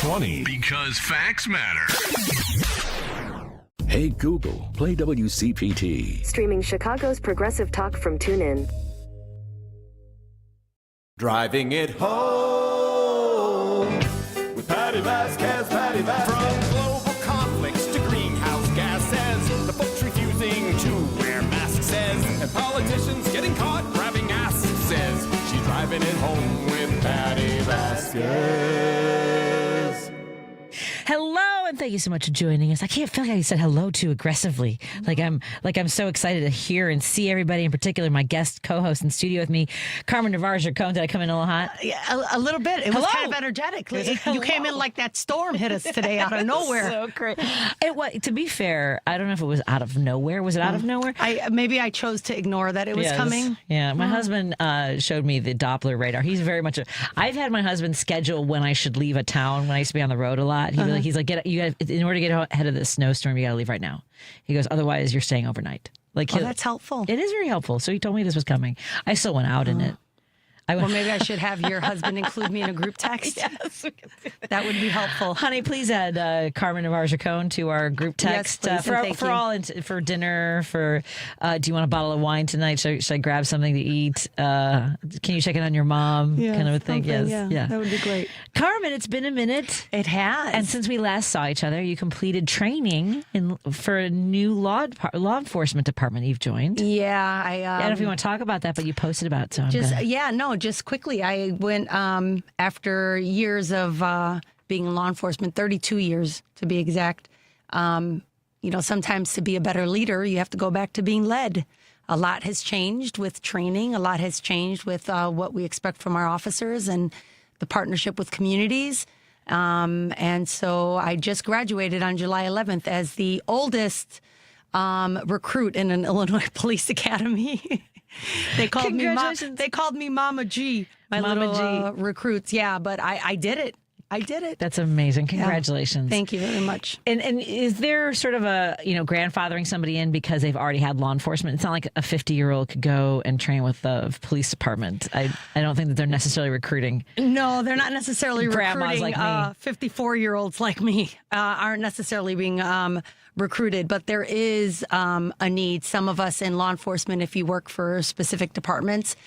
2020. Because facts matter. Hey Google, play WCPT. Streaming Chicago's progressive talk from TuneIn. Driving it home with Patti Vasquez, Patti Vasquez. From global conflicts to greenhouse gases, the folks refusing to wear masks says, and politicians getting caught grabbing ass says, she's driving it home with Patti Vasquez. Hello, and thank you so much for joining us. I can't feel like I said hello too aggressively. Like I'm so excited to hear and see everybody, in particular my guest co-host in studio with me, Carmen Navarro Gercone. Did I come in a little hot? Yeah, a little bit. It was kind of energetic. You came in like that storm hit us today out of nowhere. So great. To be fair, I don't know if it was out of nowhere. Was it out of nowhere? Maybe I chose to ignore that it was coming. Yeah, my husband showed me the Doppler radar. He's very much I've had my husband schedule when I should leave a town when I used to be on the road a lot. He's like, in order to get ahead of this snowstorm, you got to leave right now. He goes, otherwise you're staying overnight. That's helpful. It is very helpful. So he told me this was coming. I still went out in it. Well, maybe I should have your husband include me in a group text. Yes, that would be helpful. Honey, please add Carmen Navarro Gercone to our group text. Yes, please, for dinner. Do you want a bottle of wine tonight? Should I grab something to eat? Can you check in on your mom? Kind of a thing. Yes, yeah, that would be great. Carmen, it's been a minute. It has. And since we last saw each other, you completed training for a new law enforcement department you've joined. Yeah, I don't know if you want to talk about that, but you posted about it. So just quickly, I went after years of being in law enforcement, 32 years to be exact. Sometimes to be a better leader, you have to go back to being led. A lot has changed with training. A lot has changed with what we expect from our officers and the partnership with communities. And so I just graduated on July 11th as the oldest recruit in an Illinois Police Academy. They called me Mama G, little recruits. Yeah, but I did it. That's amazing. Congratulations. Yeah. Thank you very much. And is there sort of a, grandfathering somebody in because they've already had law enforcement? It's not like a 50-year-old could go and train with the police department. I don't think that they're necessarily recruiting. No, they're not necessarily grandmas recruiting. Like me. 54-year-olds like me aren't necessarily being recruited, but there is a need. Some of us in law enforcement, if you work for specific departments,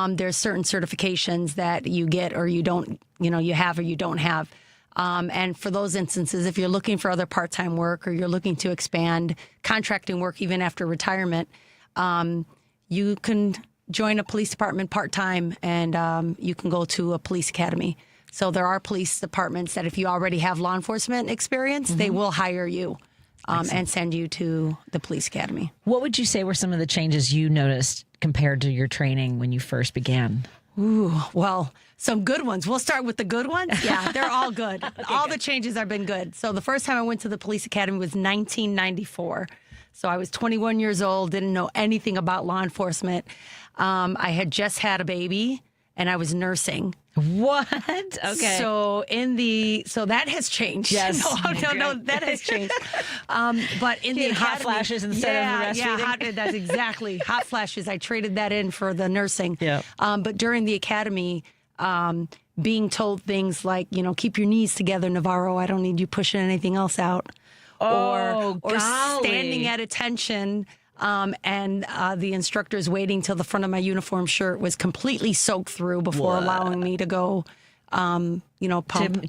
there's certain certifications that you get or you don't, you have or you don't have. And for those instances, if you're looking for other part-time work or you're looking to expand contracting work even after retirement, you can join a police department part-time and you can go to a police academy. So there are police departments that if you already have law enforcement experience, they will hire you. And send you to the police academy. What would you say were some of the changes you noticed compared to your training when you first began? Ooh, well, some good ones. We'll start with the good ones. Yeah, they're all good. All the changes have been good. So the first time I went to the police academy was 1994. So I was 21 years old, didn't know anything about law enforcement. I had just had a baby and I was nursing. What? Okay. So that has changed. Yes. No, that has changed. But in the academy, hot flashes instead of breastfeeding. That's exactly hot flashes. I traded that in for the nursing. Yeah. But during the academy, being told things like, keep your knees together, Navarro. I don't need you pushing anything else out. Or standing at attention. And the instructors waiting till the front of my uniform shirt was completely soaked through before allowing me to go, pump.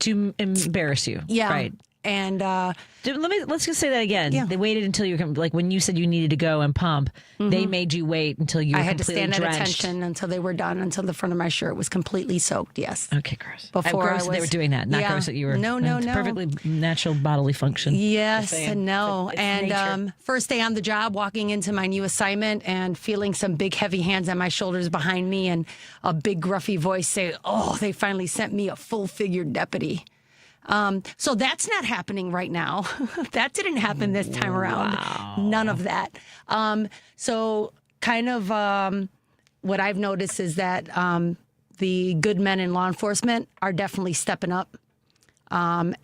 To embarrass you. Yeah. Right. And let's just say that again. Yeah. They waited until you were like when you said you needed to go and pump. They made you wait until you were completely drenched. I had to stand at attention until they were done, until the front of my shirt was completely soaked. Yes. Okay, gross. Gross they were doing that. Not gross that you were. No. Perfectly natural bodily function. Yes and no. It's and first day on the job, walking into my new assignment and feeling some big heavy hands on my shoulders behind me and a big gruffy voice say, "Oh, they finally sent me a full-figured deputy." So that's not happening right now. That didn't happen this time around. Wow. None of that. So kind of what I've noticed is that the good men in law enforcement are definitely stepping up.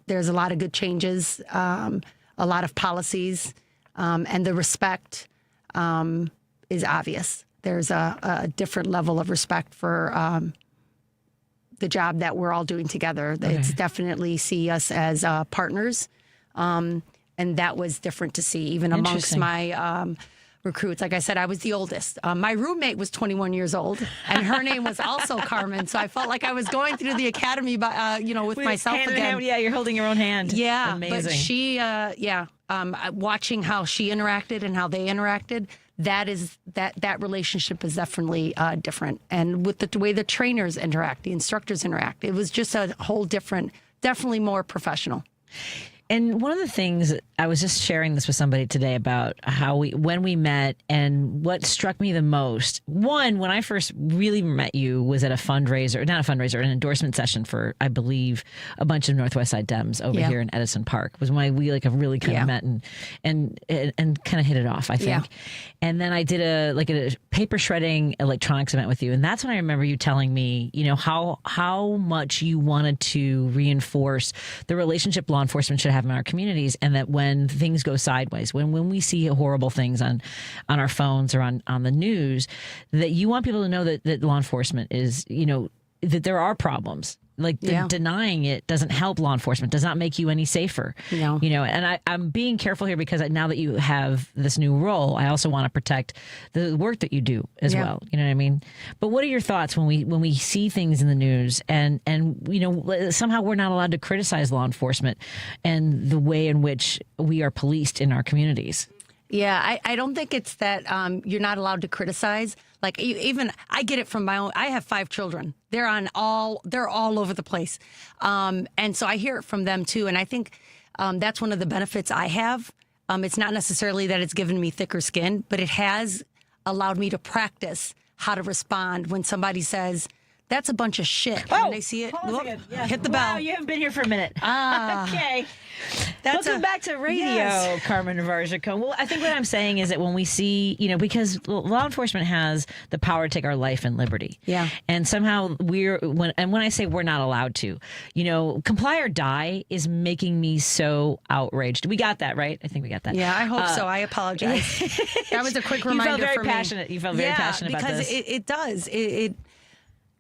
There's a lot of good changes, a lot of policies, and the respect is obvious. There's a different level of respect for the job that we're all doing together. It's definitely see us as partners. And that was different to see, even amongst my recruits. Like I said, I was the oldest. My roommate was 21 years old, and her name was also Carmen. So I felt like I was going through the academy, with myself hand in again. hand. Yeah, you're holding your own hand. Yeah, amazing. but she, watching how she interacted and how they interacted, that relationship is definitely different. And with the way the trainers interact, the instructors interact, it was just a whole different, definitely more professional. And one of the things, I was just sharing this with somebody today about when we met, and what struck me the most. One, when I first really met you was at a fundraiser, not a fundraiser, an endorsement session for, I believe, a bunch of Northwest Side Dems over here in Edison Park. Was when we really kind of met and kind of hit it off, I think. Yeah. And then I did a paper shredding electronics event with you, and that's when I remember you telling me, how much you wanted to reinforce the relationship law enforcement should have in our communities, and that when things go sideways, when we see horrible things on our phones or on the news, that you want people to know that law enforcement is, that there are problems. Like denying it doesn't help law enforcement, does not make you any safer. No. And I'm being careful here because now that you have this new role, I also want to protect the work that you do as well. You know what I mean? But what are your thoughts when we see things in the news and somehow we're not allowed to criticize law enforcement and the way in which we are policed in our communities? Yeah, I don't think it's that you're not allowed to criticize. Like even I get it from my own. I have 5 children. They're all over the place, and so I hear it from them too. And I think that's one of the benefits I have. It's not necessarily that it's given me thicker skin, but it has allowed me to practice how to respond when somebody says, "That's a bunch of shit." When they see it, hit the bell. Wow, you haven't been here for a minute. Okay. Welcome back to radio, Carmen Navarro Gercone. Well, I think what I'm saying is that when we see, because law enforcement has the power to take our life and liberty. Yeah. And somehow when I say we're not allowed to, comply or die is making me so outraged. We got that, right? I think we got that. Yeah, I hope so. I apologize. That was a quick reminder for me. You felt very passionate about this. Yeah, because it does.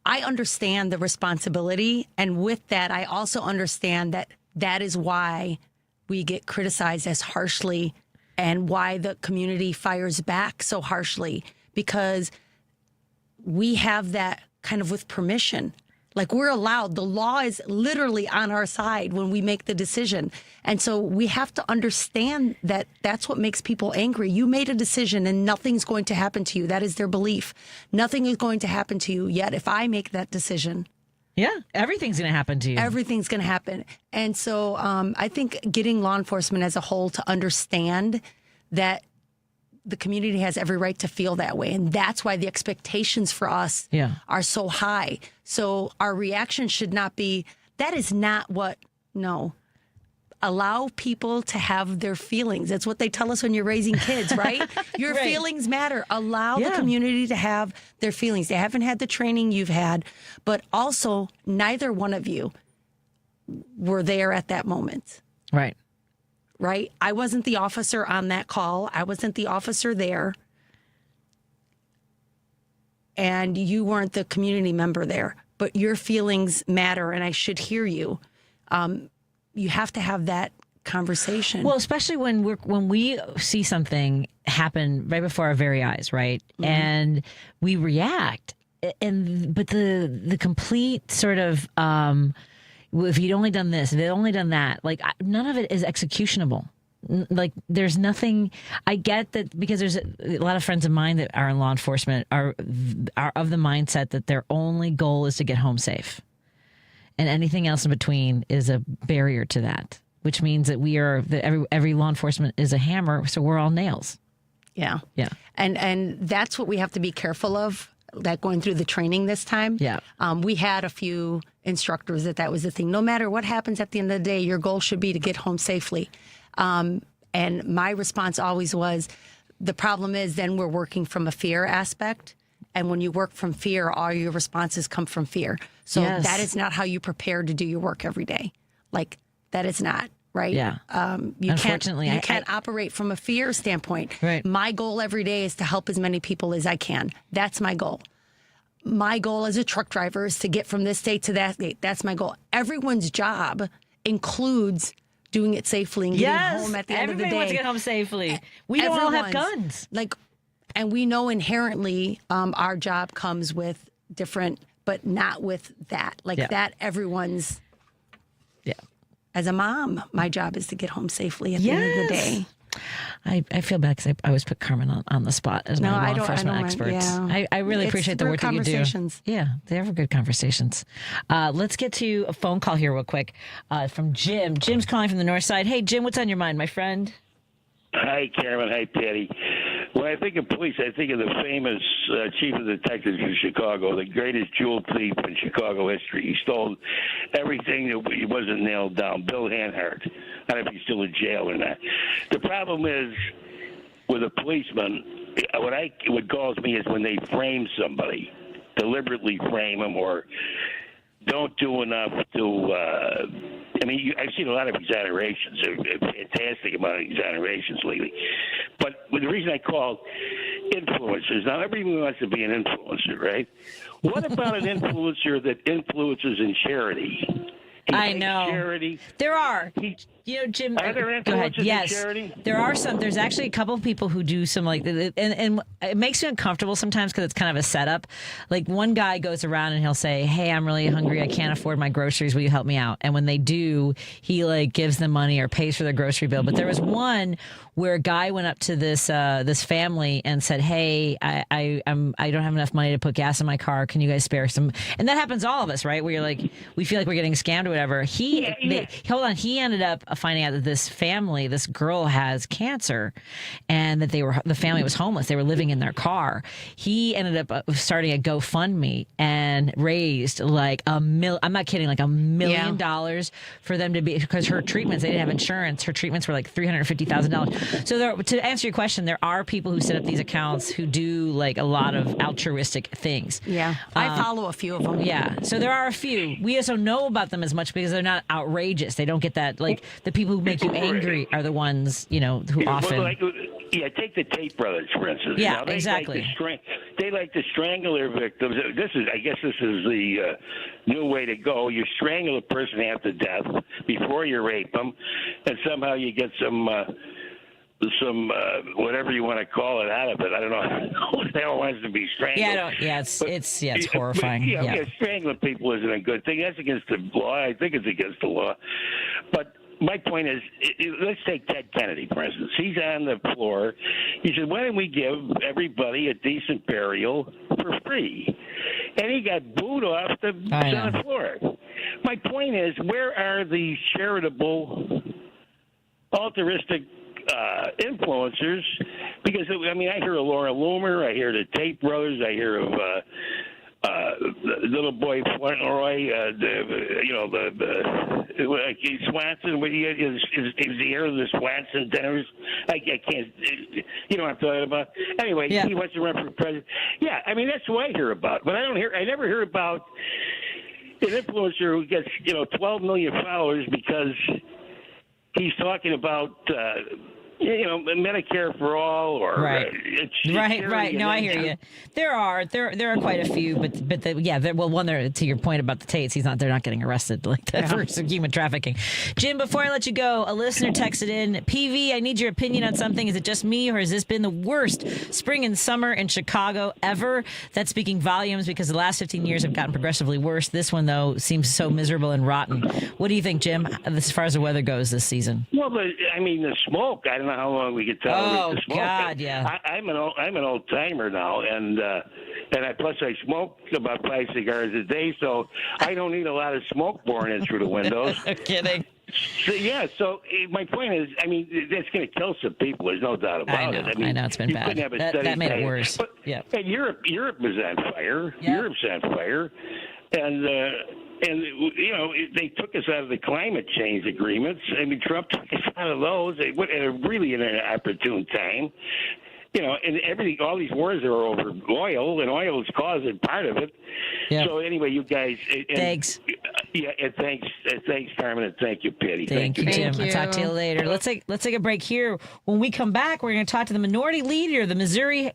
I understand the responsibility, and with that, I also understand that is why we get criticized as harshly and why the community fires back so harshly, because we have that kind of with permission. Like, we're allowed. The law is literally on our side when we make the decision. And so we have to understand that that's what makes people angry. You made a decision and nothing's going to happen to you. That is their belief. Nothing is going to happen to you. Yet if I make that decision, everything's going to happen to you. Everything's going to happen. And so I think getting law enforcement as a whole to understand that the community has every right to feel that way. And that's why the expectations for us are so high. So our reaction should not be, that is not no. Allow people to have their feelings. That's what they tell us when you're raising kids, right? Your feelings matter. Allow the community to have their feelings. They haven't had the training you've had, but also neither one of you were there at that moment. Right. Right? I wasn't the officer on that call. I wasn't the officer there. And you weren't the community member there. But your feelings matter, and I should hear you. You have to have that conversation. Well, especially when we see something happen right before our very eyes, right? Mm-hmm. And we react. But the complete sort of if you'd only done this, if they'd only done that, like none of it is executionable. Like there's nothing. I get that because there's a lot of friends of mine that are in law enforcement are of the mindset that their only goal is to get home safe, and anything else in between is a barrier to that. Which means that every law enforcement is a hammer, so we're all nails. Yeah, and that's what we have to be careful of. That going through the training this time. Yeah. We had a few instructors that was the thing. No matter what happens at the end of the day, your goal should be to get home safely. And my response always was, the problem is then we're working from a fear aspect. And when you work from fear, all your responses come from fear. So that is not how you prepare to do your work every day. Like, that is not. Right? Yeah. Unfortunately, you can't operate from a fear standpoint. Right. My goal every day is to help as many people as I can. That's my goal. my goal as a truck driver is to get from this state to that state. That's my goal. Everyone's job includes doing it safely and getting home at the end of the day. Everybody wants to get home safely. We don't all have guns. And we know inherently our job comes with different, but not with that. That everyone's. Yeah. As a mom, my job is to get home safely at the end of the day. I feel bad because I always put Carmen on the spot as my law enforcement expert. Yeah. I really appreciate the work that you do. Yeah, they have good conversations. Let's get to a phone call here real quick from Jim. Jim's calling from the north side. Hey, Jim, what's on your mind, my friend? Hi, Carmen. Hi, Patty. When I think of police, I think of the famous chief of detectives in Chicago, the greatest jewel thief in Chicago history. He stole everything that wasn't nailed down. Bill Hanhart. I don't know if he's still in jail or not. The problem is with a policeman, what galls me is when they frame somebody, deliberately frame them, or don't do enough to. I've seen a lot of exonerations, a fantastic amount of exonerations lately. But the reason I called influencers, now everyone wants to be an influencer, right? What about an influencer that influences in charity? I know. Charity. There are. Jim. Are there go ahead. influencers Yes, in charity? there are some. There's actually a couple of people who do some and it makes me uncomfortable sometimes because it's kind of a setup. Like one guy goes around and he'll say, "Hey, I'm really hungry. I can't afford my groceries. Will you help me out?" And when they do, he gives them money or pays for their grocery bill. But there was one where a guy went up to this family and said, "Hey, I don't have enough money to put gas in my car. Can you guys spare some?" And that happens to all of us, right? Where you're like, we feel like we're getting scammed or whatever. He ended up finding out that this girl has cancer, and that the family was homeless. They were living in their car. He ended up starting a GoFundMe and raised I'm not kidding, $1 million for them to be, because her treatments, they didn't have insurance. Her treatments were $350,000. So to answer your question, there are people who set up these accounts who do a lot of altruistic things. Yeah. I follow a few of them. Yeah. So there are a few. We also know about them as much because they're not outrageous. They don't get that, the people who make you angry are the ones, who often. Take the Tate brothers, for instance. Yeah, now, exactly. They like to strangle their victims. I guess this is the new way to go. You strangle a person half to death before you rape them, and somehow you get some whatever you want to call it out of it. I don't know who the hell wants to be strangled. It's horrifying. Strangling people isn't a good thing. That's against the law. I think it's against the law. But my point is, let's take Ted Kennedy, for instance. He's on the floor. He said, "Why don't we give everybody a decent burial for free?" And he got booed off the Senate floor. My point is, where are the charitable, altruistic influencers? Because I hear of Laura Loomer, I hear the Tate brothers, I hear of little boy Fauntleroy, Swanson. Is the heir of the Swanson dinners? I can't. You know what I'm talking about? Anyway, he wants to run for president. Yeah, that's what I hear about. But I never hear about an influencer who gets 12 million followers because he's talking about Medicare for all, or right. No, I hear you. There are quite a few, but to your point about the Tates, they're not getting arrested like that for human trafficking. Jim, before I let you go, a listener texted in, PV, I need your opinion on something. Is it just me, or has this been the worst spring and summer in Chicago ever? That's speaking volumes, because the last 15 years have gotten progressively worse. This one, though, seems so miserable and rotten. What do you think, Jim, as far as the weather goes this season? Well, the smoke, I don't know how long we could tolerate the smoke. God, yeah. I'm an old timer now, and plus I smoke about 5 cigars a day, so I don't need a lot of smoke pouring in through the windows. No kidding. So my point is, that's going to kill some people. There's no doubt about it. I know it's been bad. That made it worse. But, and Europe is on fire. Yeah. Europe's on fire, and they took us out of the climate change agreements. Trump took us out of those. It went really in an opportune time. And everything, all these wars are over oil, and oil is causing part of it. Yeah. So anyway, you guys. Thanks. Yeah, and thanks, Carmen, and thank you, Patty. Thank you, Jim. Thank I'll talk to you later. Let's take a break here. When we come back, we're going to talk to the minority leader of the Missouri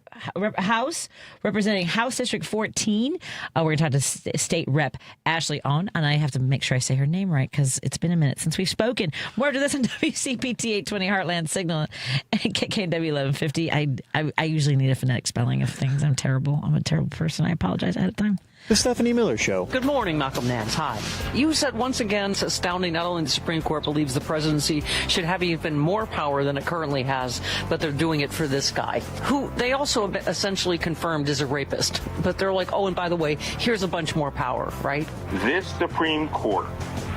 House, representing House District 14. We're going to talk to State Rep Ashley Aune, and I have to make sure I say her name right because it's been a minute since we've spoken. More after this on WCPT 820 Heartland Signal and KKNW 1150. I usually need a phonetic spelling of things. I'm terrible. I'm a terrible person. I apologize ahead of time. The Stephanie Miller Show. Good morning, Malcolm Nance. Hi. You said once again it's astounding not only the Supreme Court believes the presidency should have even more power than it currently has, but they're doing it for this guy, who they also essentially confirmed is a rapist. But they're like, oh, and by the way, here's a bunch more power, right? This Supreme Court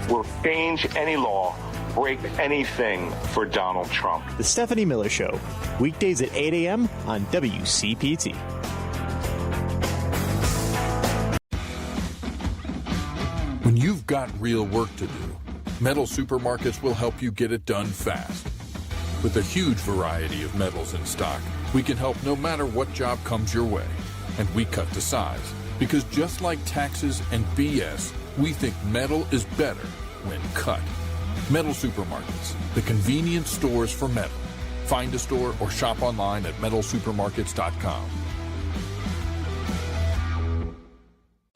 will change any law, break anything for Donald Trump. The Stephanie Miller Show. Weekdays at 8 a.m. on WCPT. When you've got real work to do, Metal Supermarkets will help you get it done fast. With a huge variety of metals in stock, we can help no matter what job comes your way. And we cut to size, because just like taxes and BS, we think metal is better when cut. Metal Supermarkets, the convenience stores for metal. Find a store or shop online at metalsupermarkets.com.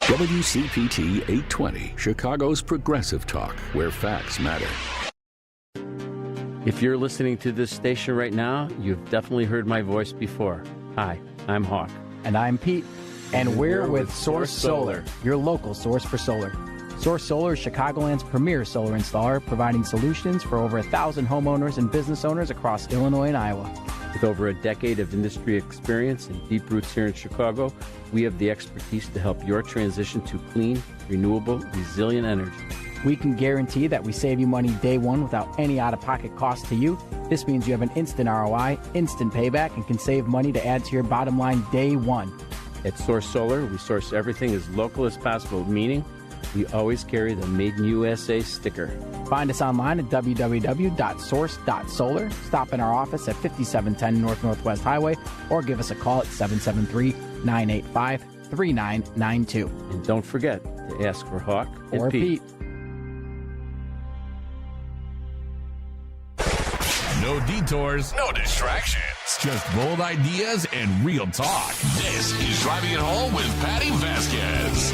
WCPT 820, Chicago's progressive talk, where facts matter. If you're listening to this station right now, you've definitely heard my voice before. Hi, I'm Hawk. And I'm Pete. And we're with Source Solar, your local source for solar. Source Solar is Chicagoland's premier solar installer, providing solutions for over 1,000 homeowners and business owners across Illinois and Iowa. With over a decade of industry experience and deep roots here in Chicago, we have the expertise to help your transition to clean, renewable, resilient energy. We can guarantee that we save you money day one without any out-of-pocket cost to you. This means you have an instant ROI, instant payback, and can save money to add to your bottom line day one. At Source Solar, we source everything as local as possible, meaning we always carry the Made in USA sticker. Find us online at www.source.solar. Stop in our office at 5710 North Northwest Highway or give us a call at 773-985-3992. And don't forget to ask for Hawk or Pete. No detours, no distractions. Just bold ideas and real talk. This is Driving It Home with Patti Vasquez.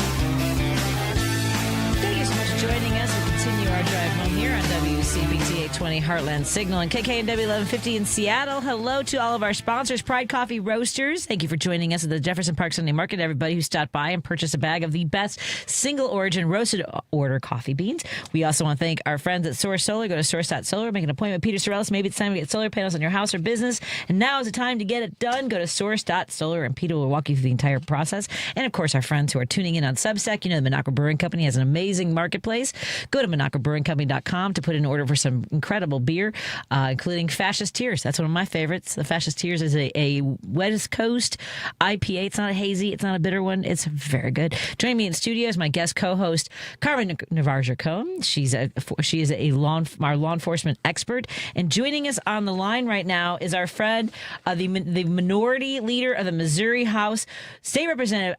Thank you so much for joining us. We continue our drive home here on WCPT 820 Heartland Signal and KKNW 1150 in Seattle. Hello to all of our sponsors, Pride Coffee Roasters. Thank you for joining us at the Jefferson Park Sunday Market. Everybody who stopped by and purchased a bag of the best single origin roasted order coffee beans. We also want to thank our friends at Source Solar. Go to source.solar, make an appointment with Peter Sorellis. Maybe it's time to get solar panels on your house or business. And now is the time to get it done. Go to source.solar and Peter will walk you through the entire process. And of course, our friends who are tuning in on Substack. You know, the Minocqua Brewing Company has an amazing marketplace. Go to MinocquaBrewingCompany.com to put in an order for some incredible beer, including Fascist Tears. That's one of my favorites. The Fascist Tears is a West Coast IPA. It's not a hazy. It's not a bitter one. It's very good. Joining me in studio is my guest co-host, Carmen Navarro Gercone. She is our law enforcement expert. And joining us on the line right now is our friend, the minority leader of the Missouri House, State Representative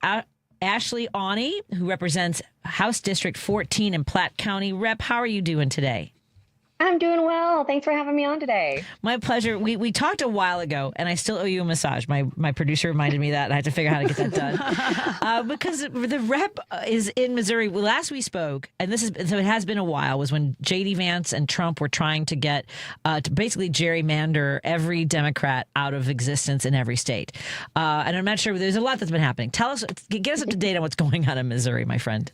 Ashley Aune, who represents House District 14 in Platte County. Rep, how are you doing today? I'm doing well. Thanks for having me on today. My pleasure. We talked a while ago, and I still owe you a massage. My producer reminded me that, and I had to figure out how to get that done. Because the rep is in Missouri. Last we spoke, and so it has been a while, was when J.D. Vance and Trump were trying to get to basically gerrymander every Democrat out of existence in every state. And I'm not sure. There's a lot that's been happening. Get us up to date on what's going on in Missouri, my friend.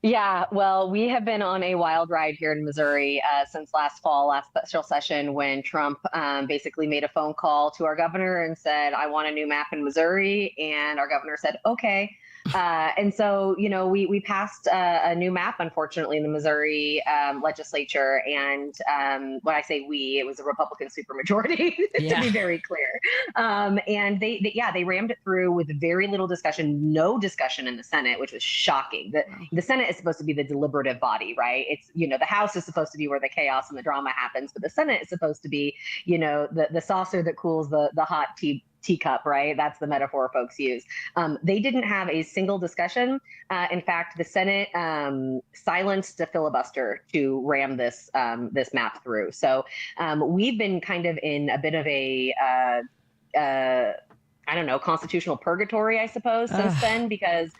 Yeah, well, we have been on a wild ride here in Missouri since last fall, last special session, when Trump basically made a phone call to our governor and said, I want a new map in Missouri. And our governor said, okay. And so, you know, we passed a new map, unfortunately, in the Missouri legislature. And when I say we, it was a Republican supermajority, to be very clear. And they rammed it through with very little discussion, no discussion in the Senate, which was shocking. The Senate is supposed to be the deliberative body, right? It's, you know, the House is supposed to be where the chaos and the drama happens, but the Senate is supposed to be, you know, the saucer that cools the hot tea teacup, right? That's the metaphor folks use. They didn't have a single discussion. In fact, the Senate silenced a filibuster to ram this map through. So we've been kind of in a bit of a I don't know, constitutional purgatory, I suppose, since then, because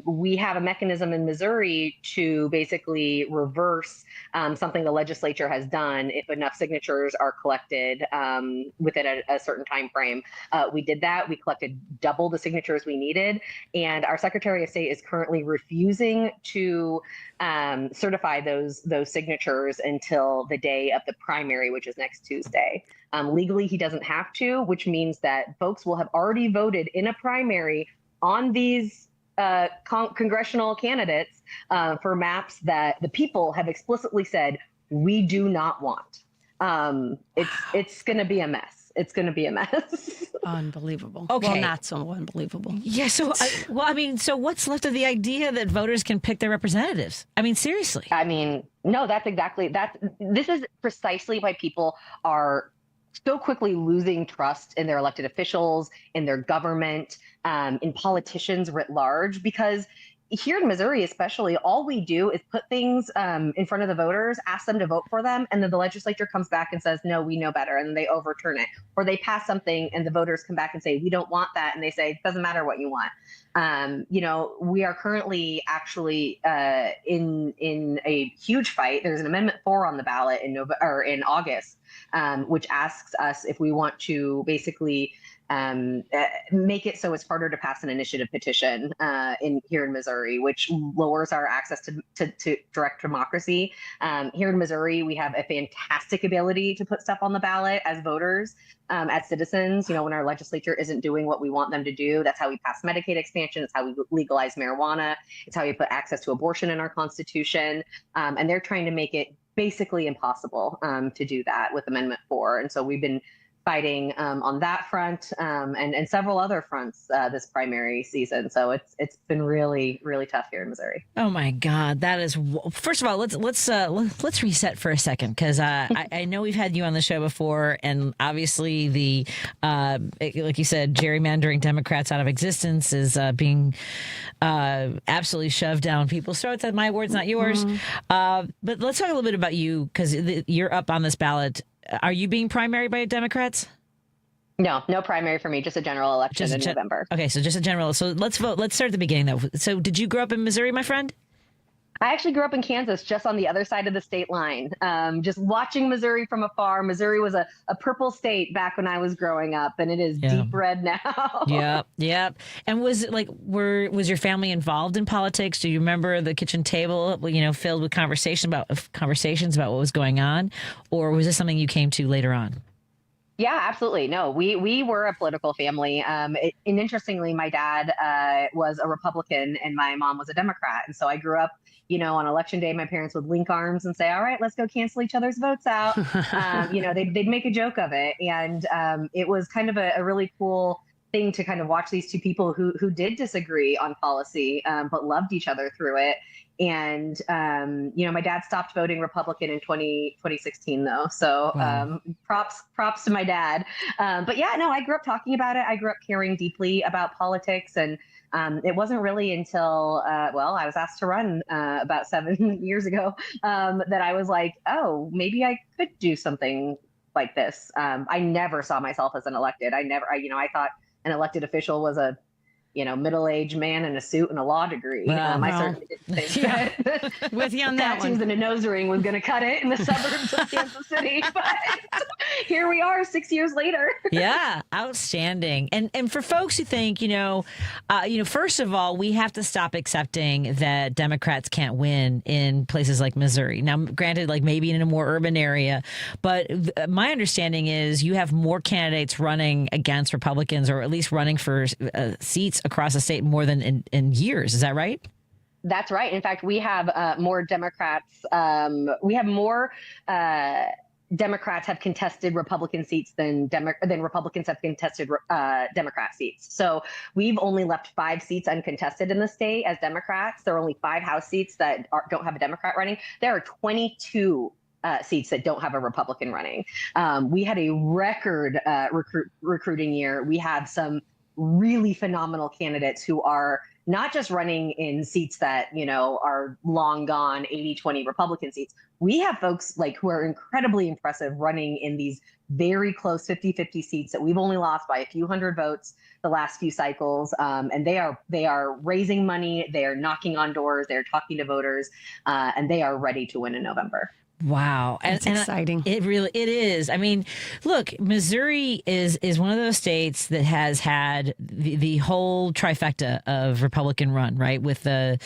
we have a mechanism in Missouri to basically reverse something the legislature has done if enough signatures are collected within a certain time frame. We did that. We collected double the signatures we needed. And our Secretary of State is currently refusing to certify those signatures until the day of the primary, which is next Tuesday. Legally, he doesn't have to, which means that folks will have already voted in a primary on these congressional candidates for maps that the people have explicitly said we do not want. It's going to be a mess. It's going to be a mess. Unbelievable. Okay. Well, not so unbelievable. Yeah. So, so what's left of the idea that voters can pick their representatives? I mean, seriously. I mean, no, that's exactly that. This is precisely why people are so quickly losing trust in their elected officials, in their government, in politicians writ large, because here in Missouri, especially, all we do is put things in front of the voters, ask them to vote for them, and then the legislature comes back and says, no, we know better, and then they overturn it. Or they pass something and the voters come back and say, we don't want that, and they say, it doesn't matter what you want. We are currently actually in a huge fight. There's an Amendment 4 on the ballot in August, which asks us if we want to basically make it so it's harder to pass an initiative petition here in Missouri, which lowers our access to direct democracy. Here in Missouri, we have a fantastic ability to put stuff on the ballot as voters, as citizens. When our legislature isn't doing what we want them to do, that's how we pass Medicaid expansion. It's how we legalize marijuana. It's how we put access to abortion in our Constitution. And they're trying to make it basically impossible to do that with Amendment 4. And so we've been fighting on that front and several other fronts this primary season. So it's been really, really tough here in Missouri. Oh my God, that is. First of all, let's reset for a second, because I know we've had you on the show before, and obviously the like you said, gerrymandering Democrats out of existence is being absolutely shoved down people's throats. My words, not yours. But let's talk a little bit about you, because you're up on this ballot. Are you being primaried by Democrats? No primary for me, just a general election in November. Okay, so just a general. So let's vote. Let's start at the beginning, though. So did you grow up in Missouri, my friend? I actually grew up in Kansas, just on the other side of the state line. Just watching Missouri from afar. Missouri was a purple state back when I was growing up, and it is deep red now. Yep. And was your family involved in politics? Do you remember the kitchen table, filled with conversations about what was going on, or was this something you came to later on? Yeah, absolutely. No, we were a political family. And interestingly, my dad was a Republican and my mom was a Democrat. And so I grew up, on election day, my parents would link arms and say, all right, let's go cancel each other's votes out. They'd make a joke of it. And it was kind of a really cool thing to kind of watch these two people who did disagree on policy, but loved each other through it. And, my dad stopped voting Republican in 2016, though. So wow. Props to my dad. But yeah, no, I grew up talking about it. I grew up caring deeply about politics. And it wasn't really until, I was asked to run about 7 years ago that I was like, oh, maybe I could do something like this. I never saw myself as an elected. I thought an elected official was a middle-aged man in a suit and a law degree. I certainly didn't think that with you on that tattoos and a nose ring was going to cut it in the suburbs of Kansas City. But here we are 6 years later. Yeah, outstanding. And for folks who think, first of all, we have to stop accepting that Democrats can't win in places like Missouri. Now, granted, like maybe in a more urban area, but my understanding is you have more candidates running against Republicans, or at least running for seats across the state more than in years. Is that right? That's right. In fact, we have more Democrats. We have more Democrats have contested Republican seats than Republicans have contested Democrat seats. So we've only left 5 seats uncontested in the state as Democrats. There are only 5 House seats that don't have a Democrat running. There are 22 seats that don't have a Republican running. We had a record recruiting year. We had some really phenomenal candidates who are not just running in seats that, are long gone 80-20 Republican seats. We have folks who are incredibly impressive running in these very close 50-50 seats that we've only lost by a few hundred votes the last few cycles. And they are raising money. They are knocking on doors. They're talking to voters, and they are ready to win in November. Wow. It's exciting. It is. I mean, look, Missouri is one of those states that has had the whole trifecta of Republican run, right? With the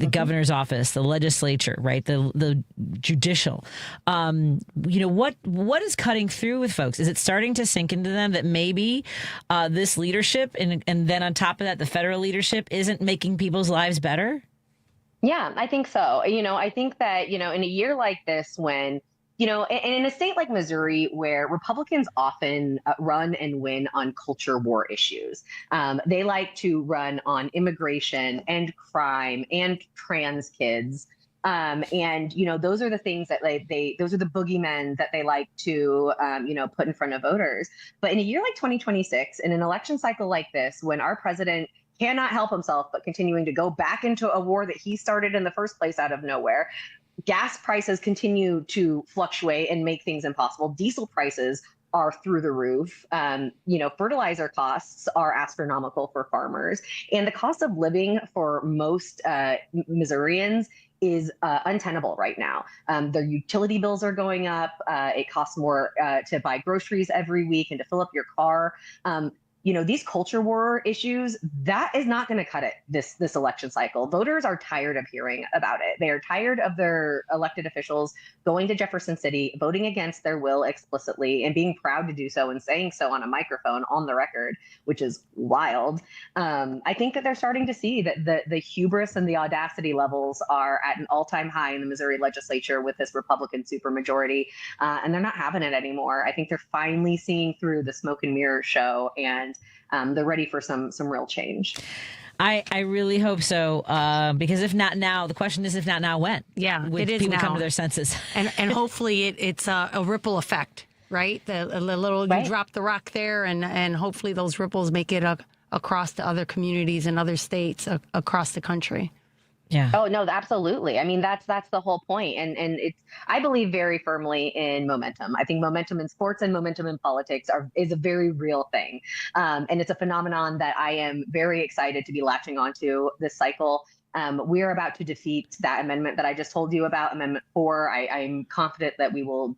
governor's office, the legislature, right? The judicial. What is cutting through with folks? Is it starting to sink into them that maybe this leadership and then on top of that, the federal leadership isn't making people's lives better? Yeah, I think so. I think that, in a year like this, when, and in a state like Missouri, where Republicans often run and win on culture war issues, they like to run on immigration and crime and trans kids. And, those are the things that those are the boogeymen that they like to, put in front of voters. But in a year like 2026, in an election cycle like this, when our president cannot help himself but continuing to go back into a war that he started in the first place out of nowhere. Gas prices continue to fluctuate and make things impossible. Diesel prices are through the roof. Fertilizer costs are astronomical for farmers. And the cost of living for most Missourians is untenable right now. Their utility bills are going up. It costs more to buy groceries every week and to fill up your car. These culture war issues, that is not going to cut it this election cycle. Voters are tired of hearing about it. They are tired of their elected officials going to Jefferson City, voting against their will explicitly and being proud to do so and saying so on a microphone on the record, which is wild. I think that they're starting to see that the hubris and the audacity levels are at an all-time high in the Missouri legislature with this Republican supermajority, and they're not having it anymore. I think they're finally seeing through the smoke and mirror show, and they're ready for some real change. I really hope so, because if not now, the question is, if not now, when? Yeah, it is people now. Come to their senses. And hopefully it's a ripple effect, right? The little, you drop the rock there, and hopefully those ripples make it across to other communities and other states across the country. Yeah. Oh, no, absolutely. I mean, that's the whole point. And I believe very firmly in momentum. I think momentum in sports and momentum in politics is a very real thing. And it's a phenomenon that I am very excited to be latching onto this cycle. We're about to defeat that amendment that I just told you about, Amendment 4. I'm confident that we will,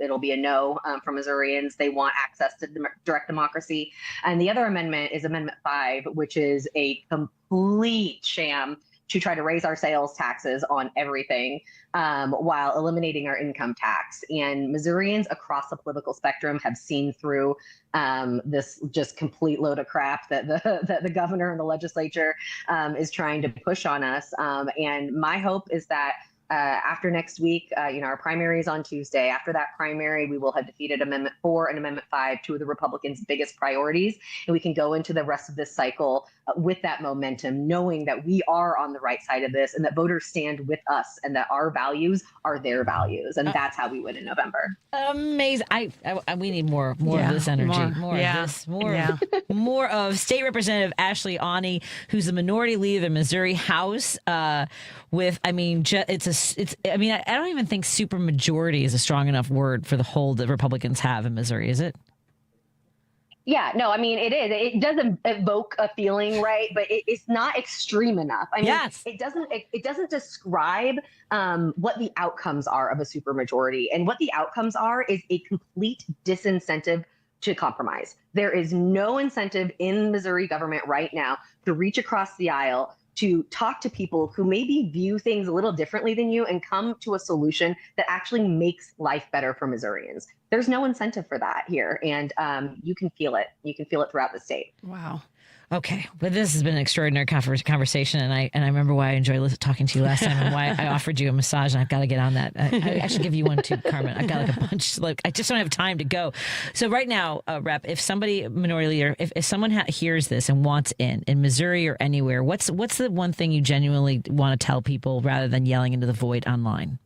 it'll be a no from Missourians. They want access to direct democracy. And the other amendment is Amendment 5, which is a complete sham to try to raise our sales taxes on everything while eliminating our income tax. And Missourians across the political spectrum have seen through this just complete load of crap that the governor and the legislature is trying to push on us. And my hope is that after next week, our primary is on Tuesday. After that primary, we will have defeated Amendment 4 and Amendment 5, two of the Republicans' biggest priorities. And we can go into the rest of this cycle with that momentum, knowing that we are on the right side of this and that voters stand with us and that our values are their values. And that's how we win in November. Amazing. We need more of this energy. More of this. More of State Representative Ashley Aune, who's the minority leader of the Missouri House. I don't even think super majority is a strong enough word for the hold that Republicans have in Missouri, is it? Yeah, no, I mean, it is. It doesn't evoke a feeling, right? But it's not extreme enough. I mean, yes. It doesn't describe what the outcomes are of a supermajority. And what the outcomes are is a complete disincentive to compromise. There is no incentive in Missouri government right now to reach across the aisle, to talk to people who maybe view things a little differently than you and come to a solution that actually makes life better for Missourians. There's no incentive for that here. And you can feel it. You can feel it throughout the state. Wow. Okay, but this has been an extraordinary conversation, and I remember why I enjoyed talking to you last time and why I offered you a massage, and I've got to get on that. I should give you one too, Carmen. I've got like a bunch. I just don't have time to go. So right now, Rep, if somebody, minority leader, if someone hears this and wants in Missouri or anywhere, what's the one thing you genuinely want to tell people rather than yelling into the void online?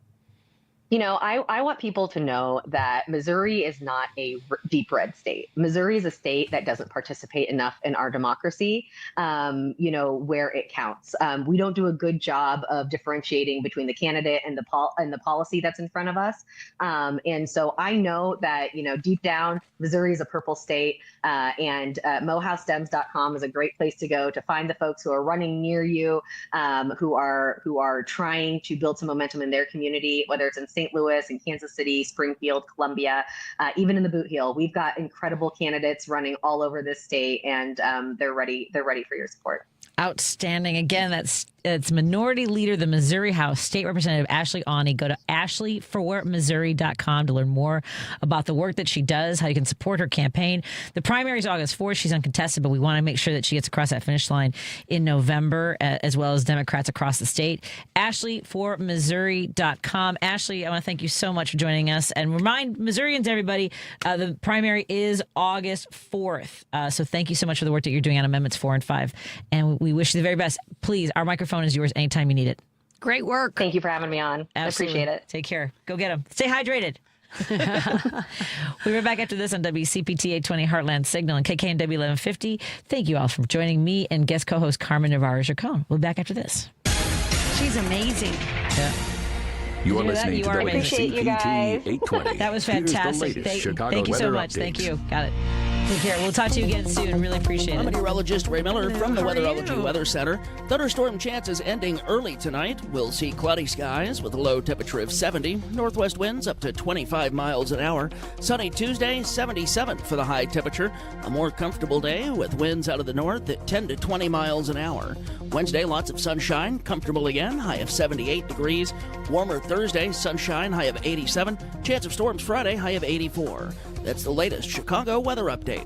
I want people to know that Missouri is not a deep red state. Missouri is a state that doesn't participate enough in our democracy, where it counts. We don't do a good job of differentiating between the candidate and the policy that's in front of us. And so I know that, deep down, Missouri is a purple state, and mohousedems.com is a great place to go to find the folks who are running near you, who are trying to build some momentum in their community, whether it's in St. Louis, in Kansas City, Springfield, Columbia, even in the Boot Heel. We've got incredible candidates running all over this state, and they're ready for your support. Outstanding. Again, it's Minority Leader, the Missouri House, State Representative Ashley Aune. Go to ashleyformissouri.com to learn more about the work that she does, how you can support her campaign. The primary is August 4th. She's uncontested, but we want to make sure that she gets across that finish line in November, as well as Democrats across the state. ashleyformissouri.com. Ashley, I want to thank you so much for joining us. And remind Missourians, everybody, the primary is August 4th. So thank you so much for the work that you're doing on Amendments 4 and 5. And we wish you the very best. Please, our microphone is yours anytime you need it. Great work. Thank you for having me on. Absolutely. I appreciate it. Take care. Go get them. Stay hydrated. We'll be back after this on WCPT 820 Heartland Signal and KKNW 1150. Thank you all for joining me and guest co-host Carmen Navarro Gercone. We'll be back after this. She's amazing. Yeah. You're listening to WCPT 820. That was fantastic. Thank you so much. Thank you. Got it. Take care. We'll talk to you again soon. Really appreciate it. I'm meteorologist Ray Miller from the Weatherology Weather Center. Thunderstorm chances ending early tonight. We'll see cloudy skies with a low temperature of 70. Northwest winds up to 25 miles an hour. Sunny Tuesday, 77 for the high temperature. A more comfortable day with winds out of the north at 10 to 20 miles an hour. Wednesday, lots of sunshine. Comfortable again, high of 78 degrees. Warmer Thursday, sunshine, high of 87. Chance of storms Friday, high of 84. That's the latest Chicago weather update.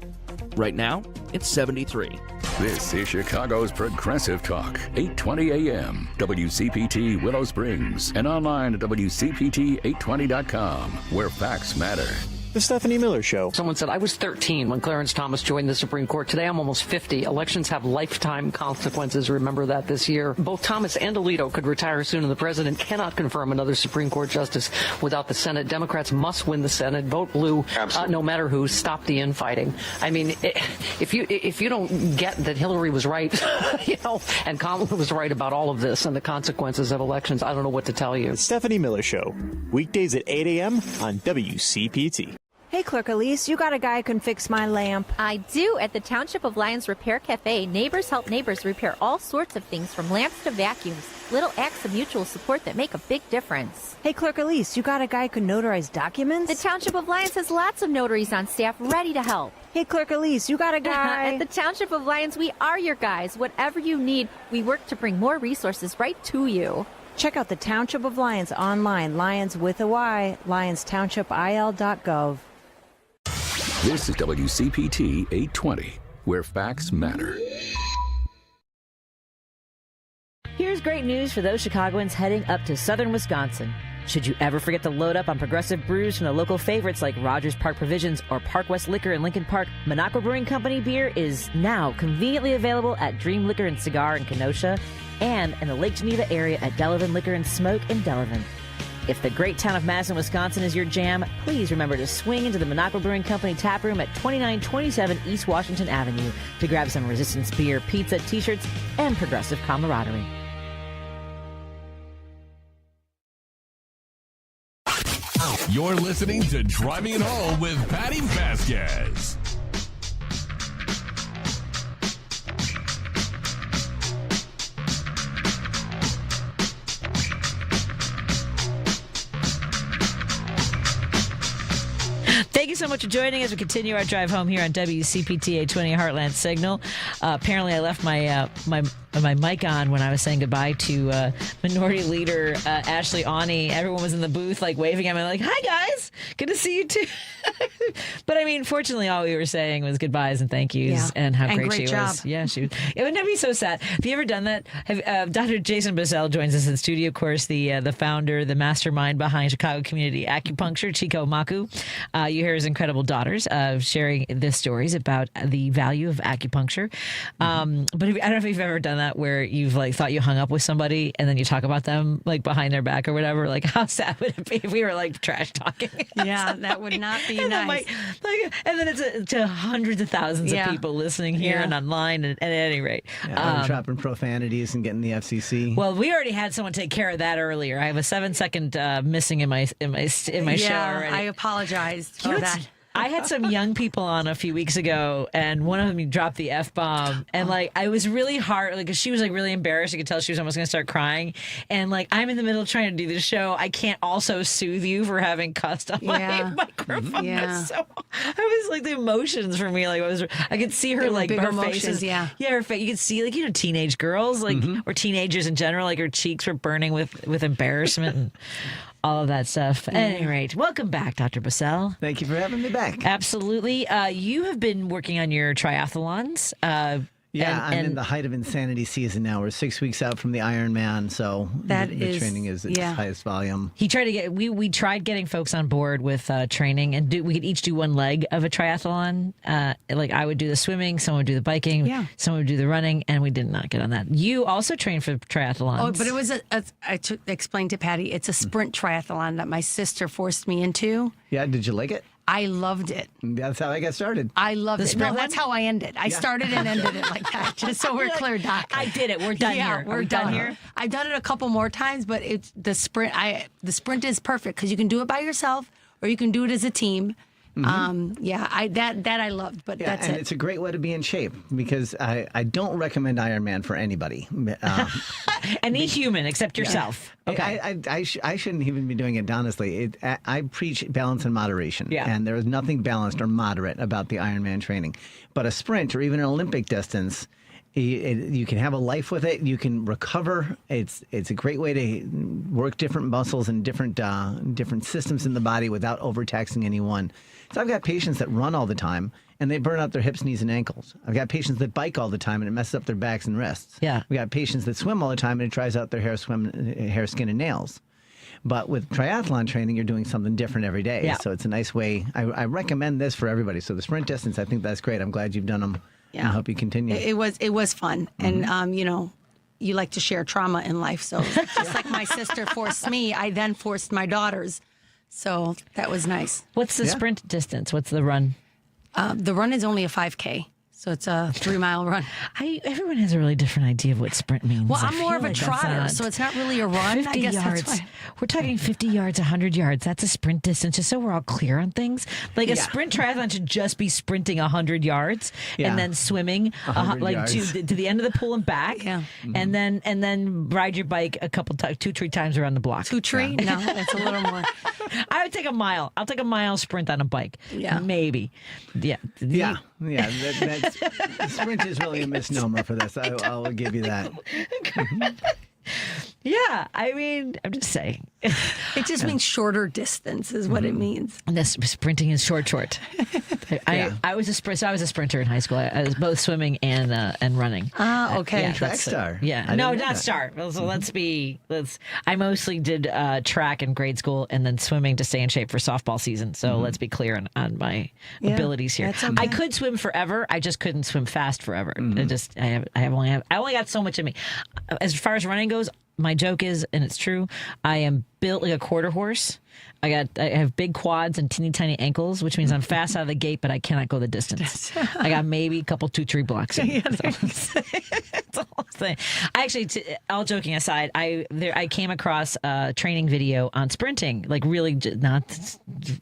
Right now, it's 73. This is Chicago's Progressive Talk, 820 AM, WCPT Willow Springs, and online at WCPT820.com, where facts matter. The Stephanie Miller Show. Someone said, I was 13 when Clarence Thomas joined the Supreme Court. Today, I'm almost 50. Elections have lifetime consequences. Remember that this year. Both Thomas and Alito could retire soon, and the president cannot confirm another Supreme Court justice without the Senate. Democrats must win the Senate. Vote blue, no matter who. Stop the infighting. I mean, if you don't get that Hillary was right, and Kamala was right about all of this and the consequences of elections, I don't know what to tell you. The Stephanie Miller Show. Weekdays at 8 a.m. on WCPT. Hey, Clerk Elise, you got a guy who can fix my lamp. I do. At the Township of Lyons Repair Cafe, neighbors help neighbors repair all sorts of things from lamps to vacuums. Little acts of mutual support that make a big difference. Hey, Clerk Elise, you got a guy who can notarize documents? The Township of Lyons has lots of notaries on staff ready to help. Hey, Clerk Elise, you got a guy? At the Township of Lyons, we are your guys. Whatever you need, we work to bring more resources right to you. Check out the Township of Lyons online, Lyons with a Y, LyonsTownshipIL.gov. This is WCPT 820, where facts matter. Here's great news for those Chicagoans heading up to southern Wisconsin. Should you ever forget to load up on progressive brews from the local favorites like Rogers Park Provisions or Park West Liquor in Lincoln Park, Minocqua Brewing Company beer is now conveniently available at Dream Liquor and Cigar in Kenosha and in the Lake Geneva area at Delavan Liquor and Smoke in Delavan. If the great town of Madison, Wisconsin is your jam, please remember to swing into the Minocqua Brewing Company tap room at 2927 East Washington Avenue to grab some Resistance beer, pizza, t-shirts, and progressive camaraderie. You're listening to Driving It Home with Patti Vasquez. Thank you so much for joining us. We continue our drive home here on WCPT 820 Heartland Signal. Apparently, I left my mic on when I was saying goodbye to Minority Leader Ashley Aune. Everyone was in the booth, waving at me, hi guys, good to see you too. But I mean, fortunately, all we were saying was goodbyes and thank yous and how great she was. Yeah, she was. It would never be so sad. Have you ever done that? Dr. Jason Bussell joins us in studio. Of course, the founder, the mastermind behind Chicago Community Acupuncture, Chico Maku. You hear his incredible daughters sharing the stories about the value of acupuncture. But I don't know if you've ever done that. that where you've like thought you hung up with somebody and then you talk about them like behind their back or whatever? Like, how sad would it be if we were like trash talking? Yeah, that would not be nice. And then it's to hundreds of thousands of people listening here and online. And at any rate, dropping profanities and getting the FCC. Well, we already had someone take care of that earlier. I have a 7-second missing in my show already. I apologized for that. I had some young people on a few weeks ago, and one of them dropped the F-bomb. And, like, I was really hard, like, 'cause she was, like, really embarrassed. You could tell she was almost going to start crying. And, like, I'm in the middle of trying to do the show. I can't also soothe you for having cussed on my microphone. Yeah. So I was, like, the emotions for me, like, I could see her, like, her faces. Yeah, her face. You could see, like, you know, teenage girls, like, or teenagers in general, like, her cheeks were burning with embarrassment and all of that stuff. At any rate, welcome back, Dr. Bussell. Thank you for having me back. Absolutely. You have been working on your triathlons. I'm in the height of insanity season now. We're 6 weeks out from the Ironman, so the training is its highest volume. He tried to get we tried getting folks on board with training, and we could each do one leg of a triathlon. Like I would do the swimming, someone would do the biking, someone would do the running, and we did not get on that. You also trained for triathlons. Oh, but it was I explained to Patty, it's a sprint triathlon that my sister forced me into. Yeah, did you like it? I loved it. That's how I got started. I loved it. No, that's how I ended. I started and ended it like that, just so we're clear, Doc. I did it. We're done here. We're done here. I've done it a couple more times, but it's the sprint. The sprint is perfect because you can do it by yourself or you can do it as a team. That I loved, but that's and it. It's a great way to be in shape because I don't recommend Ironman for anybody. Any human except yourself. Okay. I shouldn't even be doing it, honestly. I preach balance and moderation. Yeah. And there is nothing balanced or moderate about the Ironman training. But a sprint or even an Olympic distance, you can have a life with it. You can recover. It's a great way to work different muscles and different systems in the body without overtaxing anyone. So I've got patients that run all the time and they burn out their hips, knees, and ankles. I've got patients that bike all the time and it messes up their backs and wrists. Yeah. We got patients that swim all the time and it dries out their hair, skin, and nails. But with triathlon training, you're doing something different every day. Yeah. So it's a nice way. I recommend this for everybody. So the sprint distance, I think that's great. I'm glad you've done them. Yeah. I hope you continue. It was fun. And, you like to share trauma in life. So just like my sister forced me, I then forced my daughters. So that was nice. What's the sprint distance? What's the run? The run is only a 5K. So it's a 3-mile run. Everyone has a really different idea of what sprint means. Well, I'm more of a trotter, so it's not really a run. 50 I guess yards. that's why. We're talking 50 yards, 100 yards. That's a sprint distance, just so we're all clear on things. Like a sprint triathlon should just be sprinting 100 yards and then swimming to the end of the pool and back. Yeah. And then ride your bike a couple times, 2-3 times around the block. 2-3? No, that's a little more. I would take a mile. I'll take a mile sprint on a bike. Yeah. Maybe. Yeah. Yeah, sprint is really a misnomer for this. I will give you that. Yeah, I mean, I'm just saying. It just means shorter distance is what it means. And this sprinting is short. I was a sprinter in high school. I was both swimming and running. Ah, okay. Track star. Not star. So I mostly did track in grade school and then swimming to stay in shape for softball season. So let's be clear on my abilities here. That's okay. I could swim forever. I just couldn't swim fast forever. I only got so much in me. As far as running goes, my joke is, and it's true, I am built like a quarter horse. I have big quads and teeny tiny ankles, which means I'm fast out of the gate, but I cannot go the distance. I got maybe a couple 2-3 blocks in. That's all I'm saying. I actually, all joking aside, I came across a training video on sprinting, like really not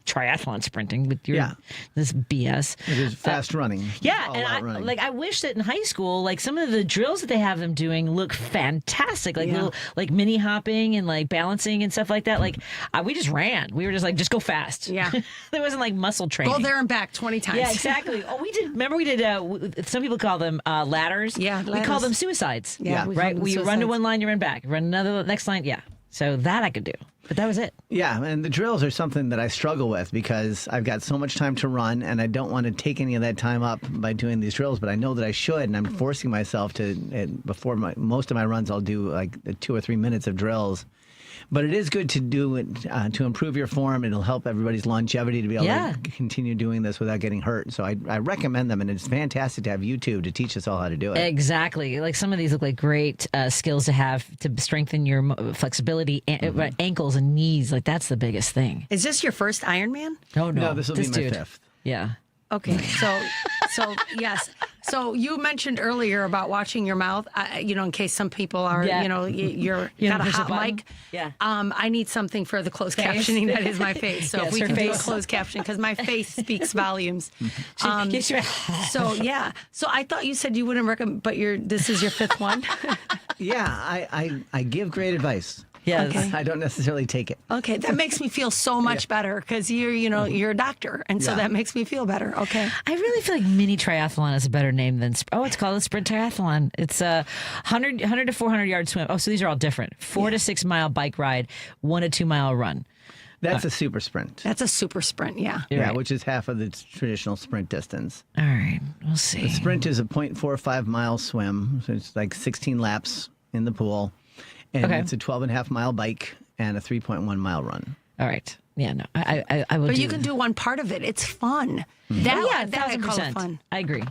triathlon sprinting with this BS. It is fast running. Yeah, and I wish that in high school, like some of the drills that they have them doing look fantastic, like little like mini hopping and like balancing and stuff like that. Like we just ran. We were just like, just go fast. Yeah. There wasn't like muscle training. Go there and back 20 times. Yeah, exactly. Oh, we did. Remember we did, some people call them ladders. Yeah, We call them suicides. Yeah. Right? You run to one line, you run back. Run another, next line. Yeah. So that I could do. But that was it. Yeah, and the drills are something that I struggle with because I've got so much time to run and I don't want to take any of that time up by doing these drills, but I know that I should, and I'm forcing myself to, before most of my runs, I'll do like 2 or 3 minutes of drills. But it is good to do it to improve your form. It'll help everybody's longevity to be able to continue doing this without getting hurt. So I recommend them, and it's fantastic to have YouTube to teach us all how to do it. Exactly. Like some of these look like great skills to have to strengthen your flexibility, ankles and knees. Like that's the biggest thing. Is this your first Ironman? Oh, no. No, this will be my fifth. Yeah. Okay, so yes. So you mentioned earlier about watching your mouth. In case some people are, you're got a hot mic. Yeah. I need something for the closed captioning. That is my face. So if we can do a closed caption, because my face speaks volumes. So I thought you said you wouldn't recommend, but this is your fifth one. Yeah, I give great advice. Yes. Okay. I don't necessarily take it. Okay, that makes me feel so much better because you're a doctor, and so that makes me feel better. Okay. I really feel like mini triathlon is a better name than it's called a sprint triathlon. It's a 100 to 400 yard swim. Oh, so these are all different. 4 to 6 mile bike ride, 1 to 2 mile run. That's a super sprint. That's a super sprint, yeah. Yeah, right. which is half of the traditional sprint distance. All right, we'll see. The sprint is a 0.45 mile swim, so it's like 16 laps in the pool. And it's a 12.5 mile bike and a 3.1 mile run. All right. Yeah, no, I will. But you can do one part of it. It's fun. That I call it fun. I agree.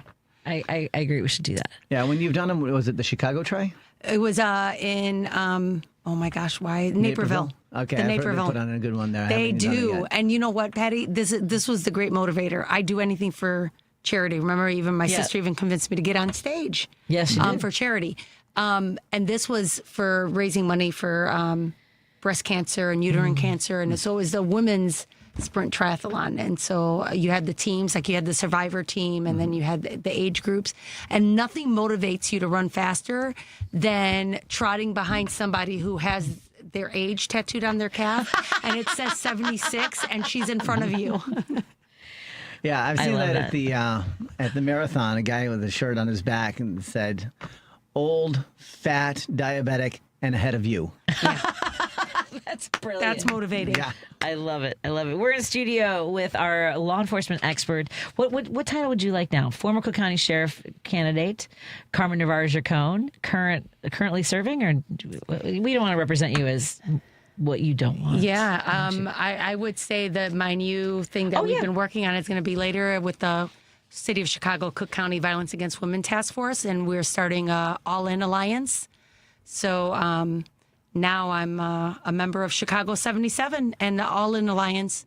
I agree. We should do that. Yeah, when you've done them, was it the Chicago Tri? It was in oh my gosh, why Naperville? Okay, the I've Naperville. Heard they put on a good one there. They do, and you know what, Patty? This was the great motivator. I do anything for charity. Remember, even my sister even convinced me to get on stage. Yes, she did. For charity. And this was for raising money for breast cancer and uterine cancer. And so it was the women's sprint triathlon. And so you had the teams, like you had the survivor team, and then you had the age groups. And nothing motivates you to run faster than trotting behind somebody who has their age tattooed on their calf. And it says 76, and she's in front of you. Yeah, I've seen that at the marathon, a guy with a shirt on his back and said, "Old, fat, diabetic, and ahead of you." Yeah. That's brilliant. That's motivating. Yeah. I love it. I love it. We're in studio with our law enforcement expert. What title would you like now? Former Cook County Sheriff candidate, Carmen Navarro Gercone, currently serving, or we don't want to represent you as what you don't want. Yeah, I would say that my new thing that we've been working on is going to be later with the City of Chicago Cook County Violence Against Women Task Force, and we're starting a All-In Alliance. So now I'm a member of Chicago 77 and the All-In Alliance.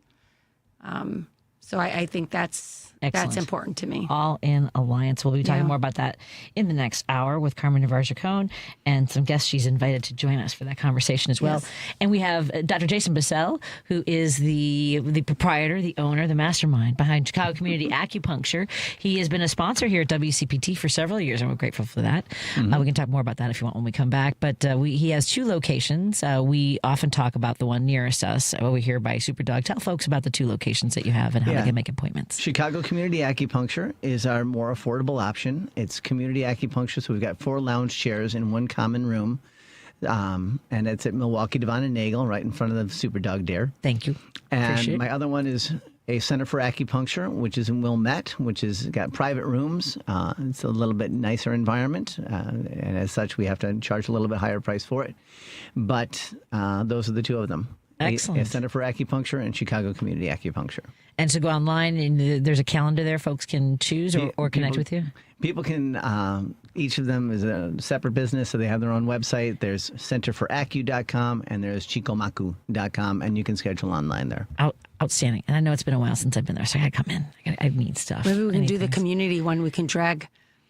So I think that's important to me. All-In Alliance. We'll be talking more about that in the next hour with Carmen Navarro Gercone and some guests she's invited to join us for that conversation as well. Yes. And we have Dr. Jason Bussell, who is the proprietor, the owner, the mastermind behind Chicago Community Acupuncture. He has been a sponsor here at WCPT for several years, and we're grateful for that. Mm-hmm. We can talk more about that if you want when we come back. But he has 2 locations. We often talk about the one nearest us over here by Superdog. Tell folks about the 2 locations that you have and how they can make appointments. Chicago Community Acupuncture is our more affordable option. It's community acupuncture, so we've got 4 lounge chairs in 1 common room. And it's at Milwaukee, Devon and Nagel, right in front of the Superdog Dare. Thank you. And my other one is a Center for Acupuncture, which is in Wilmette, which has got private rooms. It's a little bit nicer environment. And as such, we have to charge a little bit higher price for it. But those are the 2 of them. Excellent. A Center for Acupuncture and Chicago Community Acupuncture. And so go online, and there's a calendar there folks can choose or connect with you? People can, each of them is a separate business, so they have their own website. There's centerforacu.com and there's chikomaku.com, and you can schedule online there. Outstanding. And I know it's been a while since I've been there, so I got to come in. I need stuff. Maybe we can do the community one. We can drag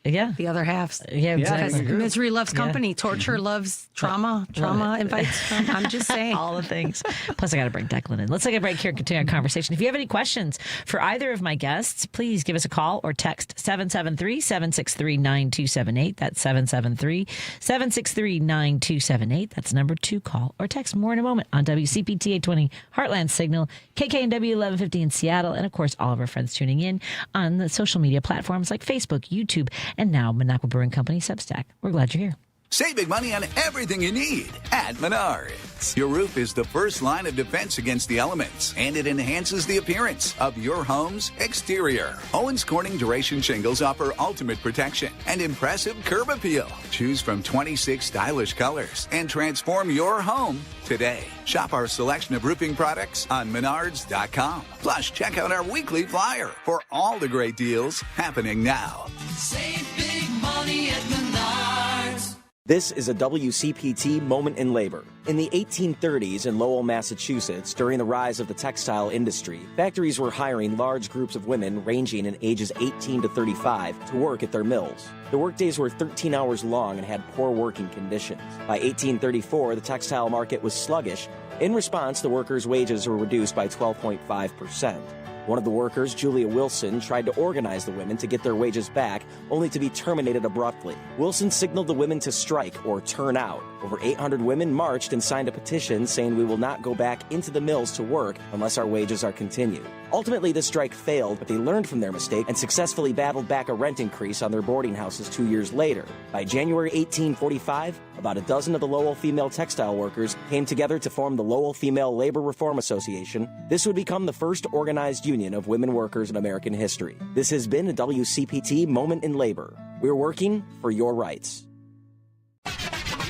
the other halves. Yeah, exactly. Misery loves company. Torture loves trauma. Trauma invites trauma. I'm just saying. All the things. Plus, I got to bring Declan in. Let's take a break here and continue our conversation. If you have any questions for either of my guests, please give us a call or text 773-763-9278. That's 773-763-9278. That's number 2. Call or text. More in a moment on WCPT 820 Heartland Signal, KKNW 1150 in Seattle, and of course, all of our friends tuning in on the social media platforms like Facebook, YouTube, and now Minocqua Brewing Company Substack. We're glad you're here. Save big money on everything you need at Menards. Your roof is the first line of defense against the elements, and it enhances the appearance of your home's exterior. Owens Corning Duration Shingles offer ultimate protection and impressive curb appeal. Choose from 26 stylish colors and transform your home today. Shop our selection of roofing products on Menards.com. Plus, check out our weekly flyer for all the great deals happening now. Save big money at Menards. This is a WCPT moment in labor. In the 1830s in Lowell, Massachusetts, during the rise of the textile industry, factories were hiring large groups of women ranging in ages 18 to 35 to work at their mills. The workdays were 13 hours long and had poor working conditions. By 1834, the textile market was sluggish. In response, the workers' wages were reduced by 12.5%. One of the workers, Julia Wilson, tried to organize the women to get their wages back, only to be terminated abruptly. Wilson signaled the women to strike or turn out. Over 800 women marched and signed a petition saying we will not go back into the mills to work unless our wages are continued. Ultimately, the strike failed, but they learned from their mistake and successfully battled back a rent increase on their boarding houses 2 years later. By January 1845, about a dozen of the Lowell female textile workers came together to form the Lowell Female Labor Reform Association. This would become the first organized union of women workers in American history. This has been a WCPT Moment in Labor. We're working for your rights.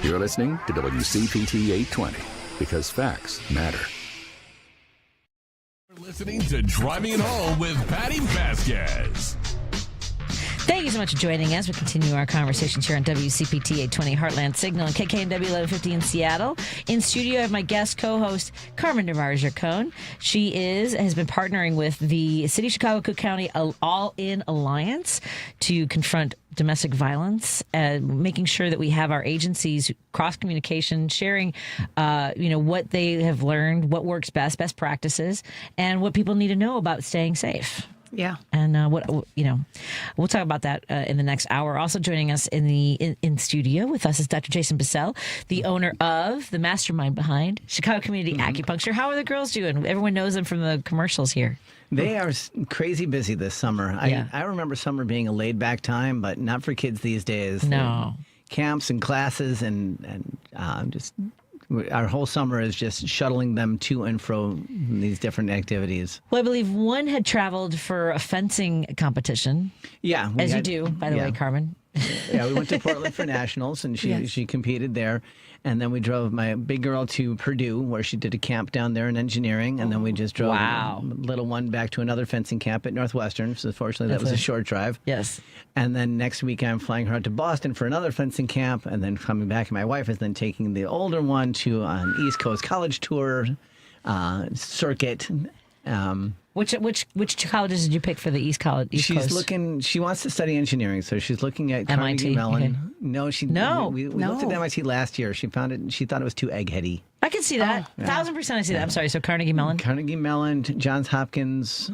You're listening to WCPT 820 because facts matter. You're listening to Driving It Home with Patti Vasquez. Thank you so much for joining us. We continue our conversations here on WCPT 820 Heartland Signal and KKNW 1150 in Seattle. In studio, I have my guest co-host, Carmen Navarro Gercone. She has been partnering with the City of Chicago, Cook County All-In Alliance to confront domestic violence, making sure that we have our agencies cross-communication, sharing, what they have learned, what works best practices, and what people need to know about staying safe. Yeah. And we'll talk about that in the next hour. Also joining us in studio with us is Dr. Jason Bussell, the owner of the mastermind behind Chicago Community Acupuncture. How are the girls doing? Everyone knows them from the commercials here. They are crazy busy this summer. Yeah. I remember summer being a laid-back time, but not for kids these days. No. Camps and classes and just... Our whole summer is just shuttling them to and fro these different activities. Well, I believe one had traveled for a fencing competition. Yeah. You do, by the way, Carmen. Yeah, we went to Portland for nationals, and she competed there. And then we drove my big girl to Purdue, where she did a camp down there in engineering. And then we just drove little one back to another fencing camp at Northwestern. So fortunately, that was a short drive. Yes. And then next week, I'm flying her out to Boston for another fencing camp. And then coming back, my wife is then taking the older one to an East Coast college tour circuit. Which colleges did you pick for the East Coast? She wants to study engineering, so she's looking at MIT. Carnegie Mellon. Okay. No, we looked at MIT last year. She thought it was too eggheady. I can see that. 1,000% I see that. I'm sorry. So Carnegie Mellon, Johns Hopkins,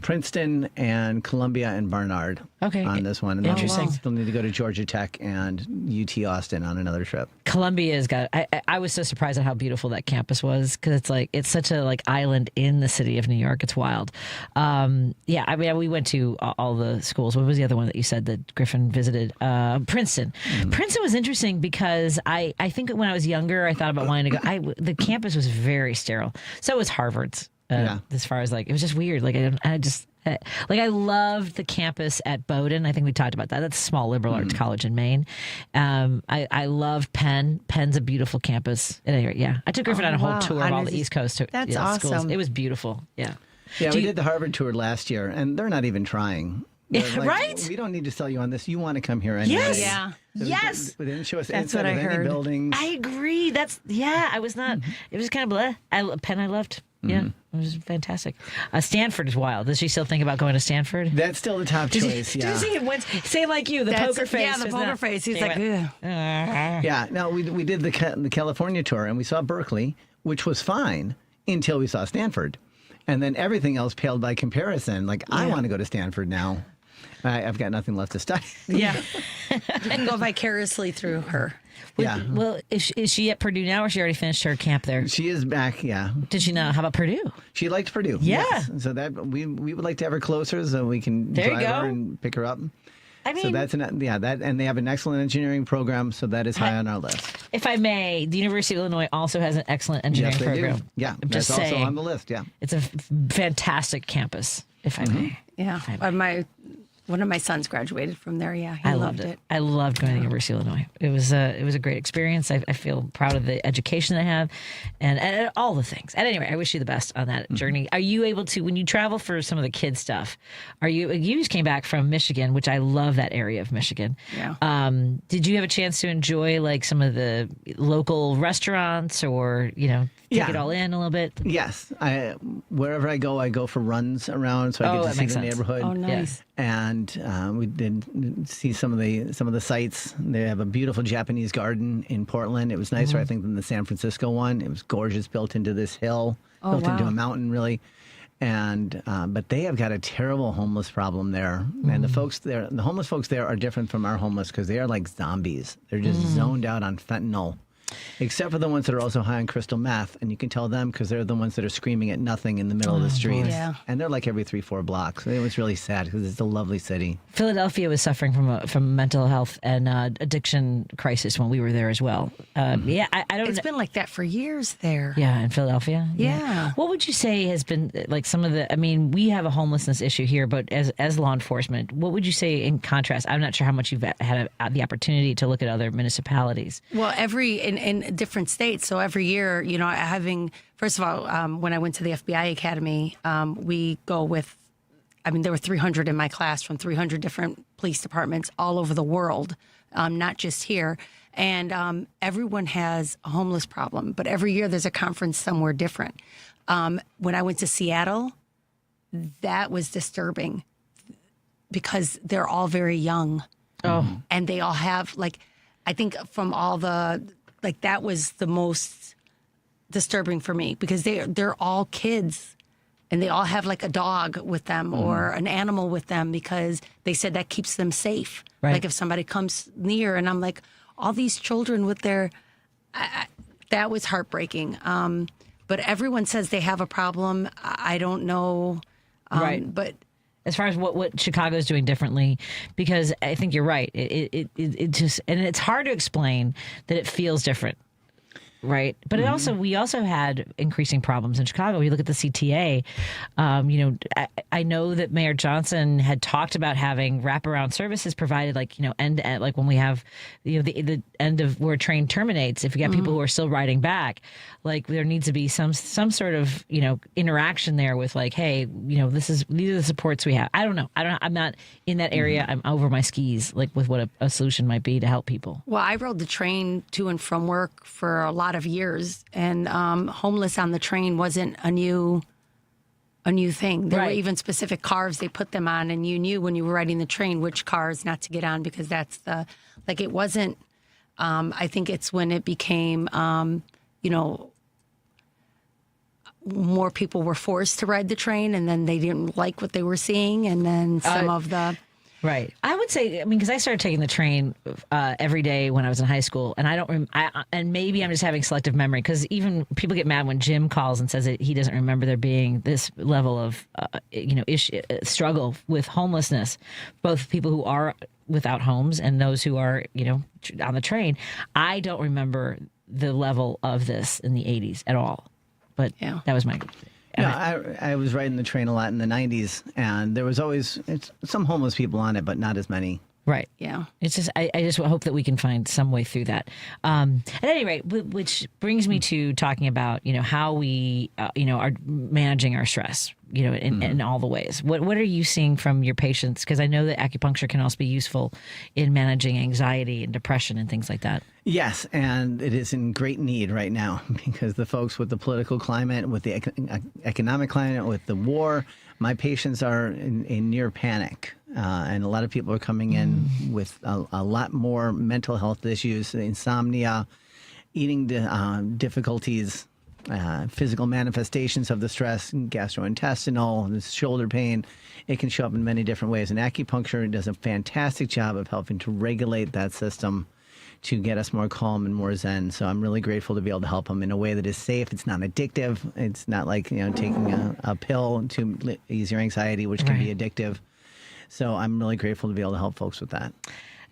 Princeton, and Columbia and Barnard. On this one. And interesting. Still need to go to Georgia Tech and UT Austin on another trip. Columbia's got. I was so surprised at how beautiful that campus was because it's such a island in the city of New York. It's wild. We went to all the schools. What was the other one that you said that Griffin visited? Princeton. Princeton was interesting because I think when I was younger, I thought about wanting to go. The campus was very sterile. So was Harvard's. As far as it was just weird. I loved the campus at Bowdoin. I think we talked about that. That's a small liberal arts college in Maine. I loved Penn. Penn's a beautiful campus. At any rate, I took Griffin on a whole tour of all the East Coast That's awesome. schools. It was beautiful. Yeah. Yeah, we did the Harvard tour last year, and they're not even trying. Right? We don't need to sell you on this. You want to come here anyway. Yes. Yeah. Yes. They didn't show us That's inside what I of any heard. buildings. I agree. I was not. It was kind of blah. Penn I loved. Yeah, it was fantastic. Stanford is wild. Does she still think about going to Stanford? That's still the top choice. Did you see it? Say like you, the poker face. Yeah, the poker face. He's like, ugh. Yeah, no, we did the California tour, and we saw Berkeley, which was fine until we saw Stanford. And then everything else paled by comparison. I want to go to Stanford now. I've got nothing left to study. Yeah. And go vicariously through her. Well, is she at Purdue now, or she already finished her camp there? She is back, yeah. Did she not? How about Purdue? She liked Purdue. Yeah. Yes. So that we would like to have her closer so we can drive her and pick her up. So that's and they have an excellent engineering program, so that is high on our list. If I may, the University of Illinois also has an excellent engineering program. Do. Yeah, I'm that's just saying, also on the list. Yeah, it's a fantastic campus. If I may, Yeah, one of my sons graduated from there. Yeah, he I loved it. I loved going to the University of Illinois. It was a great experience. I feel proud of the education I have, and all the things. At any rate, I wish you the best on that journey. Are you able to, when you travel for some of the kids stuff? You just came back from Michigan, which I love that area of Michigan. Yeah. Did you have a chance to enjoy like some of the local restaurants, or take it all in a little bit? Yes, wherever I go for runs around, so I get to see the neighborhood. Oh, nice. And we did see some of the sites. They have a beautiful Japanese garden in Portland. It was nicer, I think, than the San Francisco one. It was gorgeous, built into this hill, built into a mountain, really. And but they have got a terrible homeless problem there. And the homeless folks there are different from our homeless because they are like zombies. They're just zoned out on fentanyl. Except for the ones that are also high on crystal meth, and you can tell them because they're the ones that are screaming at nothing in the middle of the street. Yeah. And they're like every 3-4 blocks. It was really sad because it's a lovely city. Philadelphia was suffering from mental health and addiction crisis when we were there as well. I don't. It's been like that for years there. Yeah, in Philadelphia. Yeah. What would you say has been like some of the? I mean, we have a homelessness issue here, but as law enforcement, what would you say in contrast? I'm not sure how much you've had the opportunity to look at other municipalities. Well, in different states. So every year, first of all, when I went to the FBI Academy, we go with, there were 300 in my class from 300 different police departments all over the world, not just here. And everyone has a homeless problem, but every year there's a conference somewhere different. When I went to Seattle, that was disturbing because they're all very young. Oh. And they all have, I think from all that was the most disturbing for me because they're all kids and they all have like a dog with them or an animal with them because they said that keeps them safe. Right. Like if somebody comes near, and I'm like, all these children with that was heartbreaking. But everyone says they have a problem. I don't know. Right. But as far as what Chicago's doing differently, because I think you're right. It just, and it's hard to explain that it feels different, right? But we also had increasing problems in Chicago. You look at the CTA. I know that Mayor Johnson had talked about having wraparound services provided, end to end, like when we have the end of where a train terminates. If you got people who are still riding back, there needs to be some sort of interaction there with hey, these are the supports we have. I don't know. I'm not in that area. I'm over my skis with what a solution might be to help people. Well, I rode the train to and from work for a lot of years, and homeless on the train wasn't a new thing. There were even specific cars they put them on, and you knew when you were riding the train which cars not to get on because that's it wasn't. I think it's when it became more people were forced to ride the train, and then they didn't like what they were seeing, and then some of the. Right. I would say, because I started taking the train every day when I was in high school, and and maybe I'm just having selective memory, because even people get mad when Jim calls and says that he doesn't remember there being this level of, struggle with homelessness, both people who are without homes and those who are, on the train. I don't remember the level of this in the 80s at all, but that was my. No, I was riding the train a lot in the 90s, and there was always some homeless people on it, but not as many. Right. Yeah. It's just, I just hope that we can find some way through that. At any rate, which brings me to talking about, how we, are managing our stress, in all the ways. What are you seeing from your patients? Because I know that acupuncture can also be useful in managing anxiety and depression and things like that. Yes, and it is in great need right now because the folks with the political climate, with the economic climate, with the war, my patients are in near panic. And a lot of people are coming in with a lot more mental health issues, insomnia, eating difficulties, physical manifestations of the stress, gastrointestinal, this shoulder pain. It can show up in many different ways. And acupuncture does a fantastic job of helping to regulate that system to get us more calm and more zen. So I'm really grateful to be able to help them in a way that is safe. It's not addictive. It's not like taking a pill to ease your anxiety, which can be addictive. So I'm really grateful to be able to help folks with that.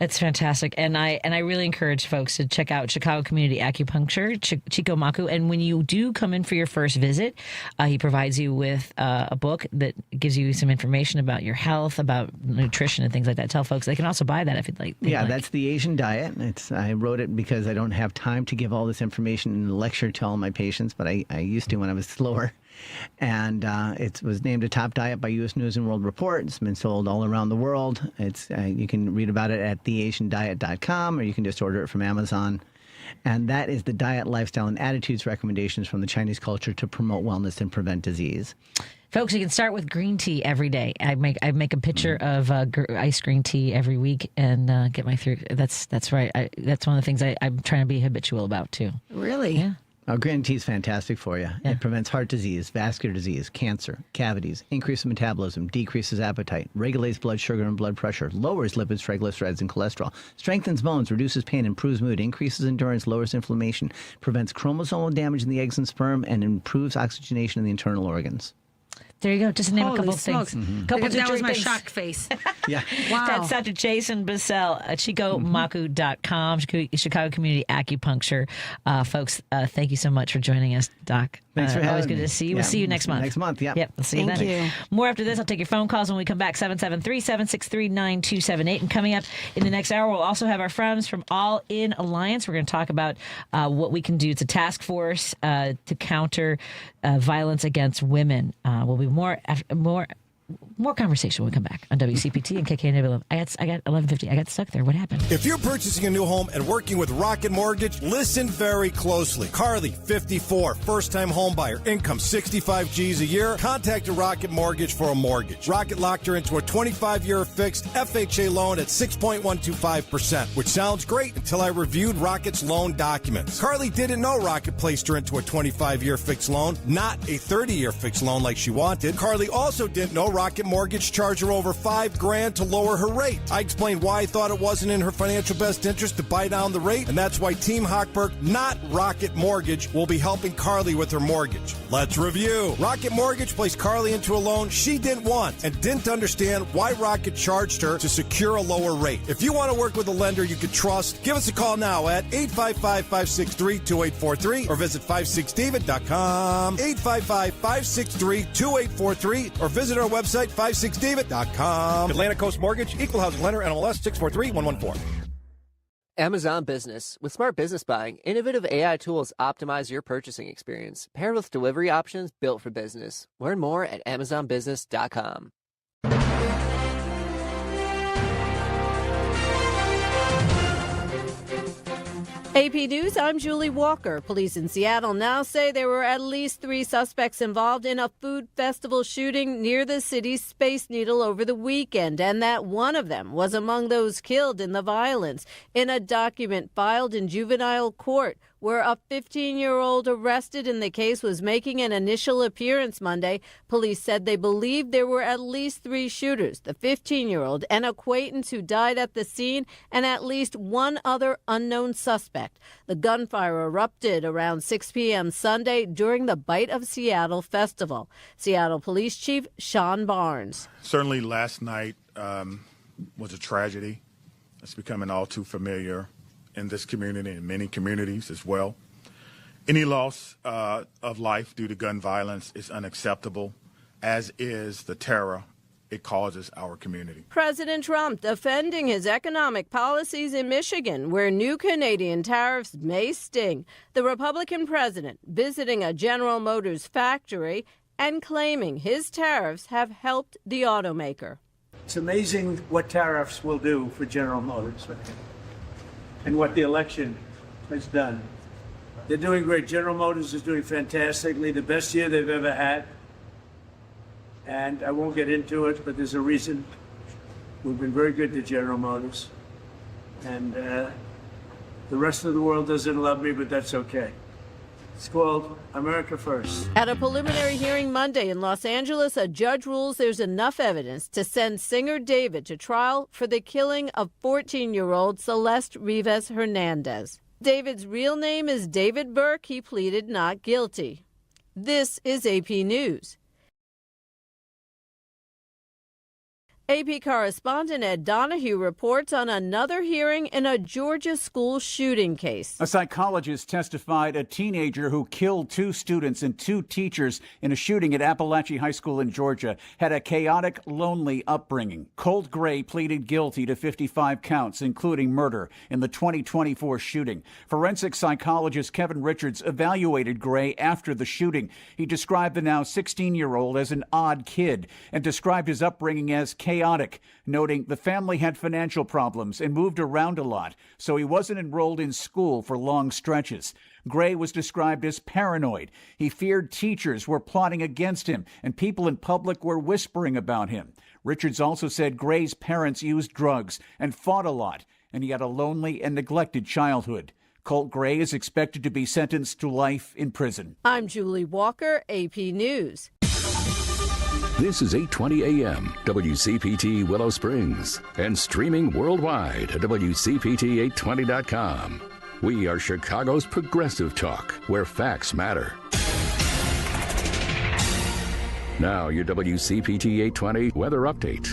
It's fantastic. And I really encourage folks to check out Chicago Community Acupuncture, Chico Maku. And when you do come in for your first visit, he provides you with a book that gives you some information about your health, about nutrition and things like that. Tell folks they can also buy that if you'd like. That's the Asian Diet. I wrote it because I don't have time to give all this information in a lecture to all my patients, but I used to when I was slower. And it was named a top diet by U.S. News and World Report. It's been sold all around the world. It's you can read about it at theasiandiet.com, or you can just order it from Amazon. And that is the diet, lifestyle, and attitudes recommendations from the Chinese culture to promote wellness and prevent disease. Folks, you can start with green tea every day. I make a pitcher of iced green tea every week and get my through. That's right. That's one of the things I'm trying to be habitual about too. Really? Yeah. Oh, green tea is fantastic for you. Yeah. It prevents heart disease, vascular disease, cancer, cavities, increases metabolism, decreases appetite, regulates blood sugar and blood pressure, lowers lipids, triglycerides, and cholesterol, strengthens bones, reduces pain, improves mood, increases endurance, lowers inflammation, prevents chromosomal damage in the eggs and sperm, and improves oxygenation in the internal organs. There you go. Just to name a couple of things. Mm-hmm. Couple That was my things. shocked face. Yeah. Wow. That's Dr. Jason Bussell at ChicoMaku.com, Chicago Community Acupuncture. Folks, thank you so much for joining us, Doc. Thanks for having always me. good to see you. Yeah. We'll see you next month. Next month, yeah. Yep, we'll see you Thank then. you. More after this. I'll take your phone calls when we come back, 773-763-9278. And coming up in the next hour, we'll also have our friends from All In Alliance. We're going to talk about what we can do. It's a task force to counter violence against women. We'll be more conversation when we come back on WCPT and KKNW. I got 1150. I got stuck there. What happened? If you're purchasing a new home and working with Rocket Mortgage, listen very closely. Carly, 54, first-time home buyer, income 65 G's a year, contacted Rocket Mortgage for a mortgage. Rocket locked her into a 25-year fixed FHA loan at 6.125%, which sounds great until I reviewed Rocket's loan documents. Carly didn't know Rocket placed her into a 25-year fixed loan, not a 30-year fixed loan like she wanted. Carly also didn't know Rocket Mortgage charged her over $5,000 to lower her rate. I explained why I thought it wasn't in her financial best interest to buy down the rate, and that's why Team Hochberg, not Rocket Mortgage, will be helping Carly with her mortgage. Let's review. Rocket Mortgage placed Carly into a loan she didn't want and didn't understand why Rocket charged her to secure a lower rate. If you want to work with a lender you can trust, give us a call now at 855-563-2843 or visit 56david.com, 855-563-2843, or visit our website, 56david.com. Atlantic Coast Mortgage, Equal Housing Lender, NMLS 643114. Amazon Business. With smart business buying, innovative AI tools optimize your purchasing experience, paired with delivery options built for business. Learn more at amazonbusiness.com. AP News, I'm Julie Walker. Police in Seattle now say there were at least 3 suspects involved in a food festival shooting near the city's Space Needle over the weekend, and that one of them was among those killed in the violence. In a document filed in juvenile court, where a 15-year-old arrested in the case was making an initial appearance Monday, police said they believed there were at least 3 shooters, the 15-year-old, an acquaintance who died at the scene, and at least one other unknown suspect. The gunfire erupted around 6 p.m. Sunday during the Bite of Seattle festival. Seattle Police Chief Sean Barnes. Certainly last night was a tragedy. It's becoming all too familiar in this community and many communities as well. Any loss of life due to gun violence is unacceptable, as is the terror it causes our community. President Trump defending his economic policies in Michigan, where new Canadian tariffs may sting. The Republican president visiting a General Motors factory and claiming his tariffs have helped the automaker. It's amazing what tariffs will do for General Motors and what the election has done. They're doing great. General Motors is doing fantastically, the best year they've ever had. And I won't get into it, but there's a reason. We've been very good to General Motors. And the rest of the world doesn't love me, but that's okay. It's called America First. At a preliminary hearing Monday in Los Angeles, a judge rules there's enough evidence to send singer David to trial for the killing of 14-year-old Celeste Rivas Hernandez. David's real name is David Burke. He pleaded not guilty. This is AP News. AP correspondent Ed Donahue reports on another hearing in a Georgia school shooting case. A psychologist testified a teenager who killed 2 students and 2 teachers in a shooting at Appalachia High School in Georgia had a chaotic, lonely upbringing. Colt Gray pleaded guilty to 55 counts, including murder, in the 2024 shooting. Forensic psychologist Kevin Richards evaluated Gray after the shooting. He described the now 16-year-old as an odd kid and described his upbringing as chaotic, noting the family had financial problems and moved around a lot, so he wasn't enrolled in school for long stretches. Gray was described as paranoid. He feared teachers were plotting against him and people in public were whispering about him. Richards also said Gray's parents used drugs and fought a lot, and he had a lonely and neglected childhood. Colt Gray is expected to be sentenced to life in prison. I'm Julie Walker, AP News. This is 8:20 a.m. WCPT Willow Springs and streaming worldwide at WCPT820.com. We are Chicago's progressive talk, where facts matter. Now your WCPT 820 weather update.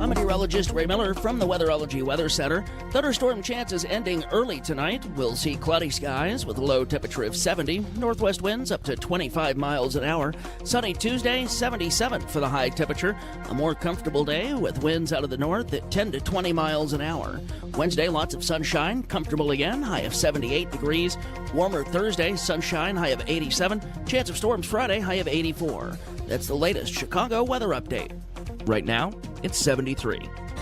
I'm meteorologist Ray Miller from the Weatherology Weather Center. Thunderstorm chances ending early tonight. We'll see cloudy skies with a low temperature of 70. Northwest winds up to 25 miles an hour. Sunny Tuesday, 77 for the high temperature. A more comfortable day with winds out of the north at 10 to 20 miles an hour. Wednesday, lots of sunshine. Comfortable again, high of 78 degrees. Warmer Thursday, sunshine, high of 87. Chance of storms Friday, high of 84. That's the latest Chicago weather update. Right now, it's 73.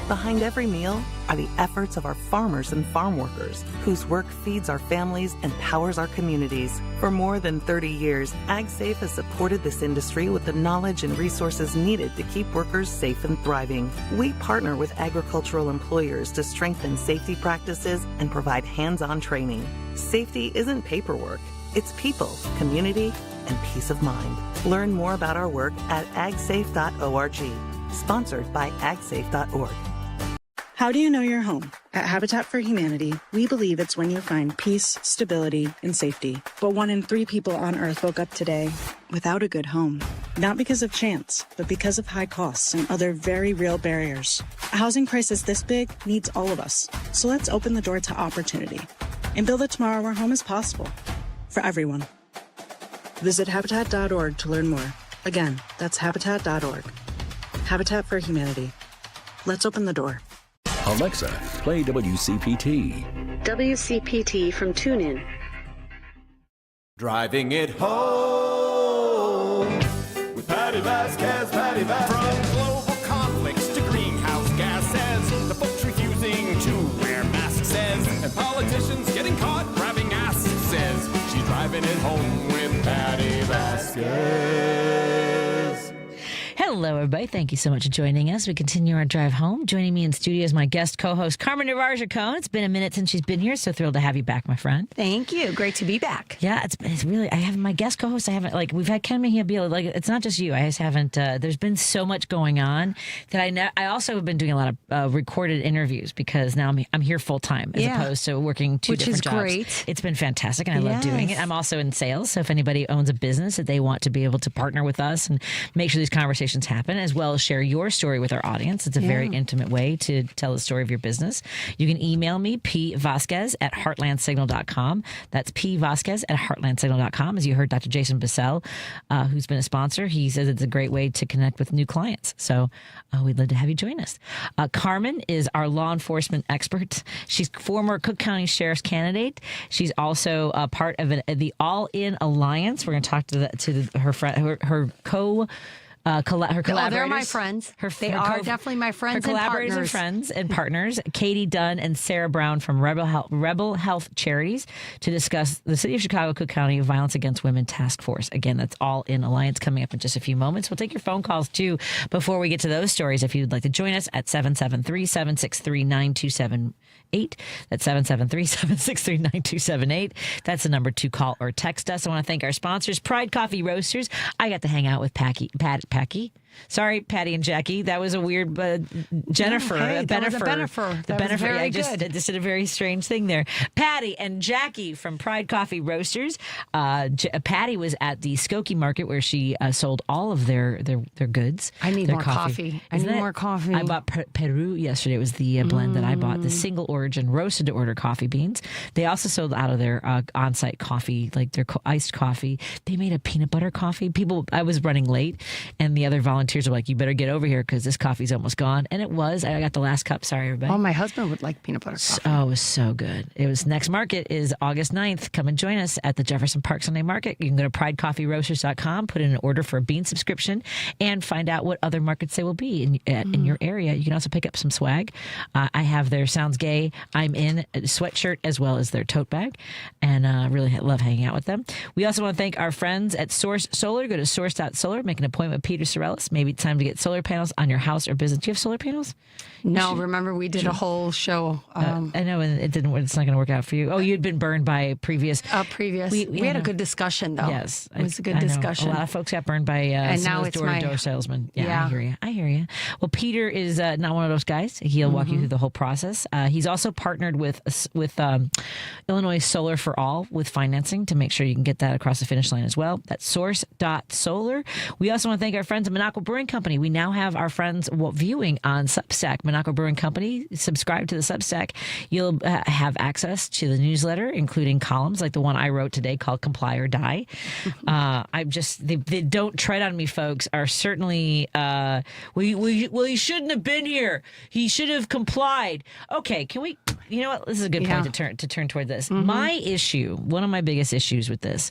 Behind every meal are the efforts of our farmers and farm workers, whose work feeds our families and powers our communities. For more than 30 years, AgSafe has supported this industry with the knowledge and resources needed to keep workers safe and thriving. We partner with agricultural employers to strengthen safety practices and provide hands-on training. Safety isn't paperwork, it's people, community, and peace of mind. Learn more about our work at agsafe.org. Sponsored by agsafe.org. How do you know your home? At Habitat for Humanity, we believe it's when you find peace, stability, and safety. But 1 in 3 people on Earth woke up today without a good home. Not because of chance, but because of high costs and other very real barriers. A housing crisis this big needs all of us. So let's open the door to opportunity and build a tomorrow where home is possible for everyone. Visit Habitat.org to learn more. Again, that's Habitat.org. Habitat for Humanity. Let's open the door. Alexa, play WCPT. WCPT from TuneIn. Driving it home with Patti Vasquez, Patti Vasquez. From global conflicts to greenhouse gases, the folks refusing to wear masks says, and politicians getting caught grabbing asses says, she's driving it home with Patti Vasquez. Hello, everybody. Thank you so much for joining us. We continue our drive home. Joining me in studio is my guest co-host, Carmen Navarro Gercone. It's been a minute since she's been here, so thrilled to have you back, my friend. Thank you. Great to be back. Yeah, it's really, I have my guest co-host. I haven't, we've had Carmen here be like, it's not just you. I just haven't, there's been so much going on that I also have been doing a lot of recorded interviews because now I'm here full time as opposed to working two different jobs. Which is great. It's been fantastic, and I love doing it. I'm also in sales, so if anybody owns a business that they want to be able to partner with us and make sure these conversations happen, as well as share your story with our audience. It's a very intimate way to tell the story of your business. You can email me, pvasquez@heartlandsignal.com. That's pvasquez@heartlandsignal.com. As you heard Dr. Jason Bussell, who's been a sponsor, he says it's a great way to connect with new clients. So we'd love to have you join us. Carmen is our law enforcement expert. She's former Cook County Sheriff's candidate. She's also part of the All In Alliance. We're going to talk to her friend, her collaborators. They're my friends. They are definitely my friends her and collaborators partners. and friends and partners, Katie Dunne and Sarah Brown from Rebel Health Charities, to discuss the City of Chicago, Cook County Violence Against Women Task Force. Again, that's All In Alliance coming up in just a few moments. We'll take your phone calls, too, before we get to those stories. If you'd like to join us at 773-763-9278. That's 773-763-9278. That's the number to call or text us. I want to thank our sponsors, Pride Coffee Roasters. I got to hang out with Patti Sorry, Patty and Jackie. That was a weird, Jennifer. No, hey, that was a Bennifer. That was very I just good. did a very strange thing there. Patty and Jackie from Pride Coffee Roasters. Patty was at the Skokie Market where she sold all of their goods. I need their more coffee. I need more coffee. I bought Peru yesterday. It was the blend that I bought, the single origin roasted to order coffee beans. They also sold out of their on-site coffee, like their iced coffee. They made a peanut butter coffee. I was running late, and the other volunteers were like, you better get over here because this coffee's almost gone. And it was. I got the last cup. Sorry, everybody. Oh, my husband would like peanut butter coffee. Oh, it was so good. It was next market is August 9th. Come and join us at the Jefferson Park Sunday Market. You can go to pridecoffeeroasters.com, put in an order for a bean subscription, and find out what other markets they will be in your area. You can also pick up some swag. I have their Sounds Gay, I'm In sweatshirt as well as their tote bag, and really love hanging out with them. We also want to thank our friends at Source Solar. Go to source.solar, make an appointment with Peter Sorellis. Maybe it's time to get solar panels on your house or business. Do you have solar panels? No, remember we did a whole show. I know, and it didn't. It's not going to work out for you. Oh, you'd been burned by previous. We had a good discussion, though. Yes, it was a good discussion. A lot of folks got burned by and now it's door-to-door salesman. Yeah, I hear you. Well, Peter is not one of those guys. He'll walk you through the whole process. He's also partnered with Illinois Solar for All with financing to make sure you can get that across the finish line as well. That's source.solar. We also want to thank our friends at Monaco Brewing Company. We now have our friends viewing on Substack. Monaco Brewing Company. Subscribe to the Substack. You'll have access to the newsletter, including columns like the one I wrote today called Comply or Die. They don't tread on me, folks, are certainly, he shouldn't have been here. He should have complied. Okay, can we, you know what? This is a good point to turn toward this. My issue, one of my biggest issues with this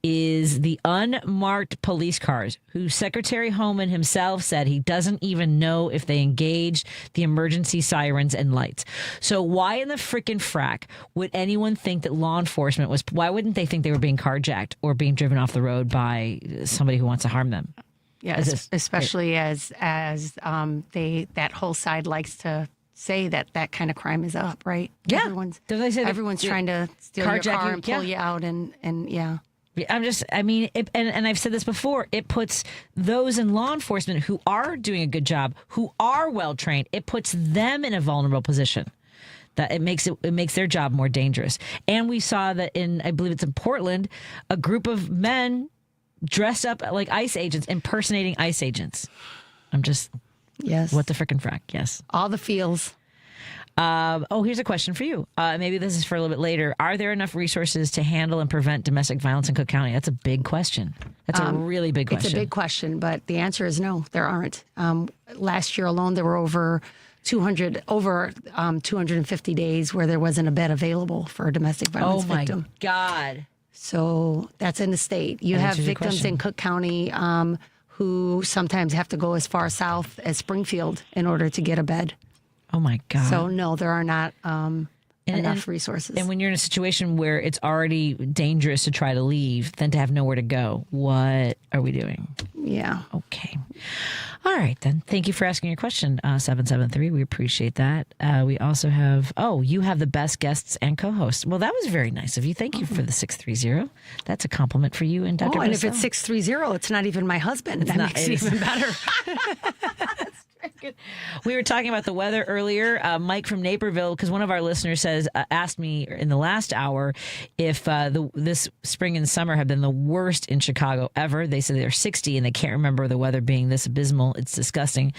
is the unmarked police cars who Secretary Homan himself said he doesn't even know if they engaged the emergency sirens and lights. So why in the frickin' frack would anyone think that law enforcement why wouldn't they think they were being carjacked or being driven off the road by somebody who wants to harm them? Yeah, especially as that whole side likes to say that kind of crime is up, right? Yeah. Everyone's trying to steal your car and pull you out and yeah. And I've said this before, it puts those in law enforcement who are doing a good job, who are well trained, it puts them in a vulnerable position. That it makes their job more dangerous. And we saw that I believe it's in Portland, a group of men dressed up like ICE agents, impersonating ICE agents. Yes. What the frickin' frack? Yes. All the feels. Here's a question for you. Maybe this is for a little bit later. Are there enough resources to handle and prevent domestic violence in Cook County? That's a big question. That's a really big question. It's a big question, but the answer is no, there aren't. Last year alone, there were over 250 days where there wasn't a bed available for a domestic violence victim. Oh, my God. So that's in the state. You have victims in Cook County who sometimes have to go as far south as Springfield in order to get a bed. Oh, my God. So, no, there are not enough resources. And when you're in a situation where it's already dangerous to try to leave, then to have nowhere to go, what are we doing? Yeah. Okay. All right, then. Thank you for asking your question, 773. We appreciate that. We also have, you have the best guests and co-hosts. Well, that was very nice of you. Thank you for the 630. That's a compliment for you and Dr. And Bussell. if it's 630, it's not even my husband. That makes it even better. We were talking about the weather earlier. Mike from Naperville, because one of our listeners asked me in the last hour if this spring and summer have been the worst in Chicago ever. They said they're 60 and they can't remember the weather being this abysmal. It's disgusting.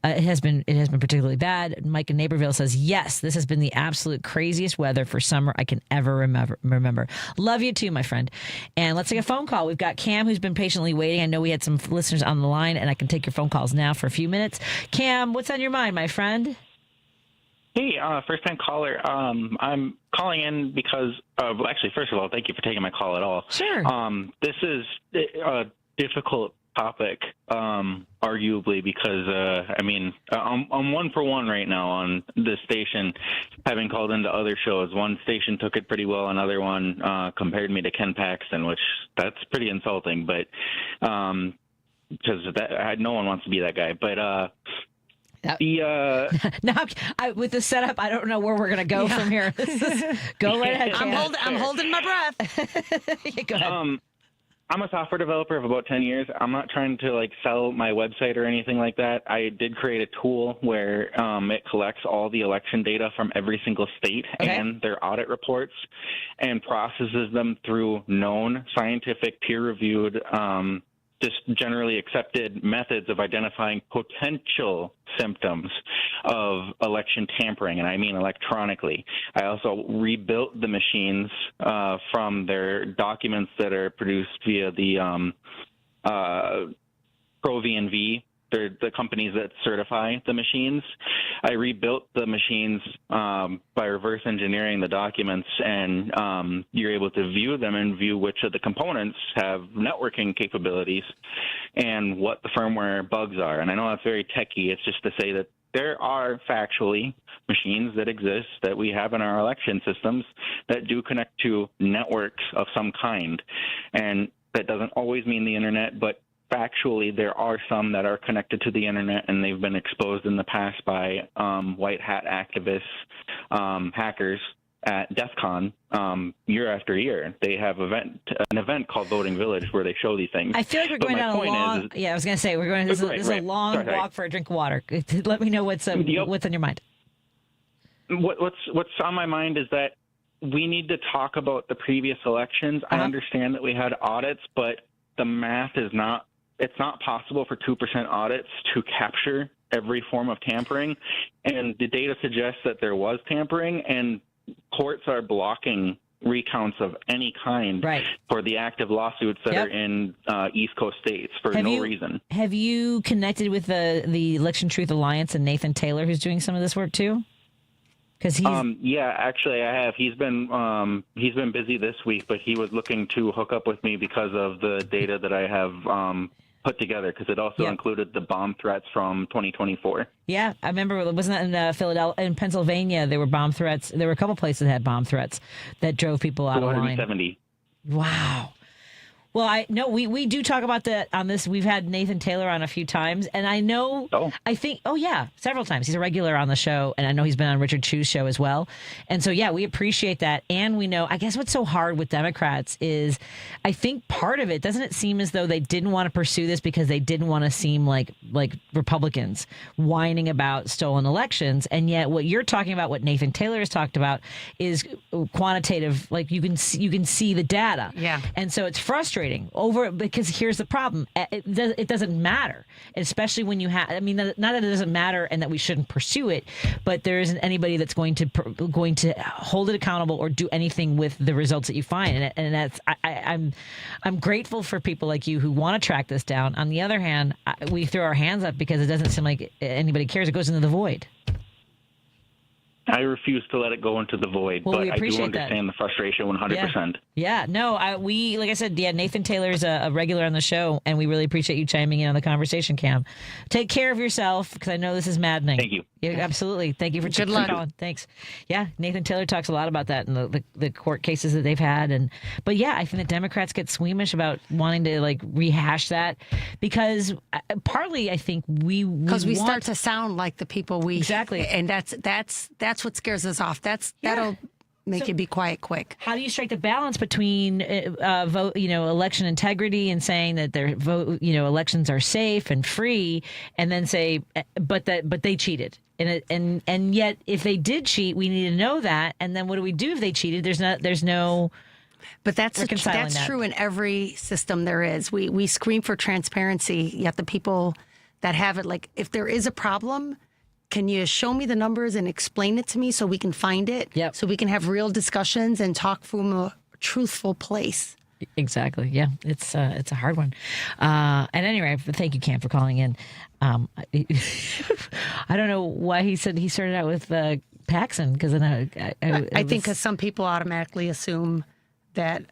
It has been particularly bad. Mike in Naperville says, yes, this has been the absolute craziest weather for summer I can ever remember. Love you too, my friend. And let's take a phone call. We've got Cam, who's been patiently waiting. I know we had some listeners on the line, and I can take your phone calls now for a few minutes. Cam, what's on your mind, my friend? Hey, first-time caller. I'm calling in because of, actually, first of all, thank you for taking my call at all. Sure. This is a difficult topic, arguably, because, I'm 1 for 1 right now on this station, having called into other shows. One station took it pretty well, another one compared me to Ken Paxton, which that's pretty insulting, but because no one wants to be that guy. But now, with the setup, I don't know where we're going to go from here. Go right ahead, Cam. I'm holding my breath. Go ahead. I'm a software developer of about 10 years. I'm not trying to like sell my website or anything like that. I did create a tool where it collects all the election data from every single state and their audit reports and processes them through known scientific, peer-reviewed, just generally accepted methods of identifying potential symptoms of election tampering, and I mean electronically. I also rebuilt the machines from their documents that are produced via the ProVNV. They're the companies that certify the machines. I rebuilt the machines by reverse engineering the documents, and you're able to view them and view which of the components have networking capabilities and what the firmware bugs are. And I know that's very techy. It's just to say that there are factually machines that exist that we have in our election systems that do connect to networks of some kind. And that doesn't always mean the internet, but factually, there are some that are connected to the internet, and they've been exposed in the past by white hat activists, hackers at DEF CON year after year. They have an event called Voting Village where they show these things. I feel like we're going down a long. I was going to say we're going. This is a long walk for a drink of water. Let me know what's on your mind. What's on my mind is that we need to talk about the previous elections. I understand that we had audits, but the math is not. It's not possible for 2% audits to capture every form of tampering, and the data suggests that there was tampering, and courts are blocking recounts of any kind for the active lawsuits that are in East Coast states for no reason. Have you connected with the Election Truth Alliance and Nathan Taylor, who's doing some of this work too? Because yeah, actually, I have. He's been busy this week, but he was looking to hook up with me because of the data that I have put together, because it also included the bomb threats from 2024. Yeah, I remember. Wasn't that in Philadelphia, in Pennsylvania? There were bomb threats. There were a couple places that had bomb threats that drove people out of line. 470. Wow. Well, we do talk about that on this. We've had Nathan Taylor on a few times, and I know, several times. He's a regular on the show, and I know he's been on Richard Chu's show as well. And so, we appreciate that. And we know, I guess what's so hard with Democrats is, I think part of it, doesn't it seem as though they didn't want to pursue this because they didn't want to seem like Republicans whining about stolen elections. And yet what you're talking about, what Nathan Taylor has talked about, is quantitative, like you can see the data. Yeah. And so it's frustrating because here's the problem. It doesn't matter, especially when you have, not that it doesn't matter and that we shouldn't pursue it, but there isn't anybody that's going to hold it accountable or do anything with the results that you find. And that's, I'm grateful for people like you who want to track this down. On the other hand, we throw our hands up because it doesn't seem like anybody cares. It goes into the void. I refuse to let it go into the void, well, but I do understand that. the frustration 100%. Yeah, no, like I said, Nathan Taylor's a regular on the show, and we really appreciate you chiming in on the conversation, Cam. Take care of yourself, because I know this is maddening. Thank you. Yeah, absolutely. Thank you for calling. Thanks. Yeah, Nathan Taylor talks a lot about that in the court cases that they've had, but I think the Democrats get squeamish about wanting to rehash that because partly I think we start to sound like the people and that's what scares us off. That'll make you be quiet quick. How do you strike the balance between election integrity and saying that their elections are safe and free, and then say but they cheated, and yet if they did cheat, we need to know that, and then what do we do if they cheated? There's no. But that's true in every system there is. We scream for transparency, yet the people that have it, if there is a problem, can you show me the numbers and explain it to me so we can find it? Yep. So we can have real discussions and talk from a truthful place. Exactly. Yeah, it's a hard one. At any rate, thank you, Cam, for calling in. I don't know why he said he started out with Paxson, because I think because some people automatically assume that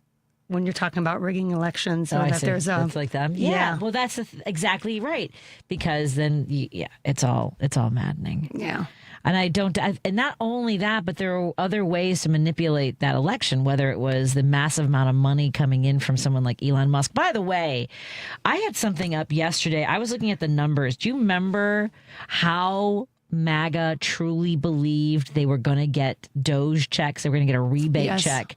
when you're talking about rigging elections, that there's it's like that. Yeah. Well, that's exactly right, because then it's all maddening. Yeah. And not only that, but there are other ways to manipulate that election, whether it was the massive amount of money coming in from someone like Elon Musk. By the way, I had something up yesterday. I was looking at the numbers. Do you remember how MAGA truly believed they were going to get Doge checks, they were going to get a rebate check,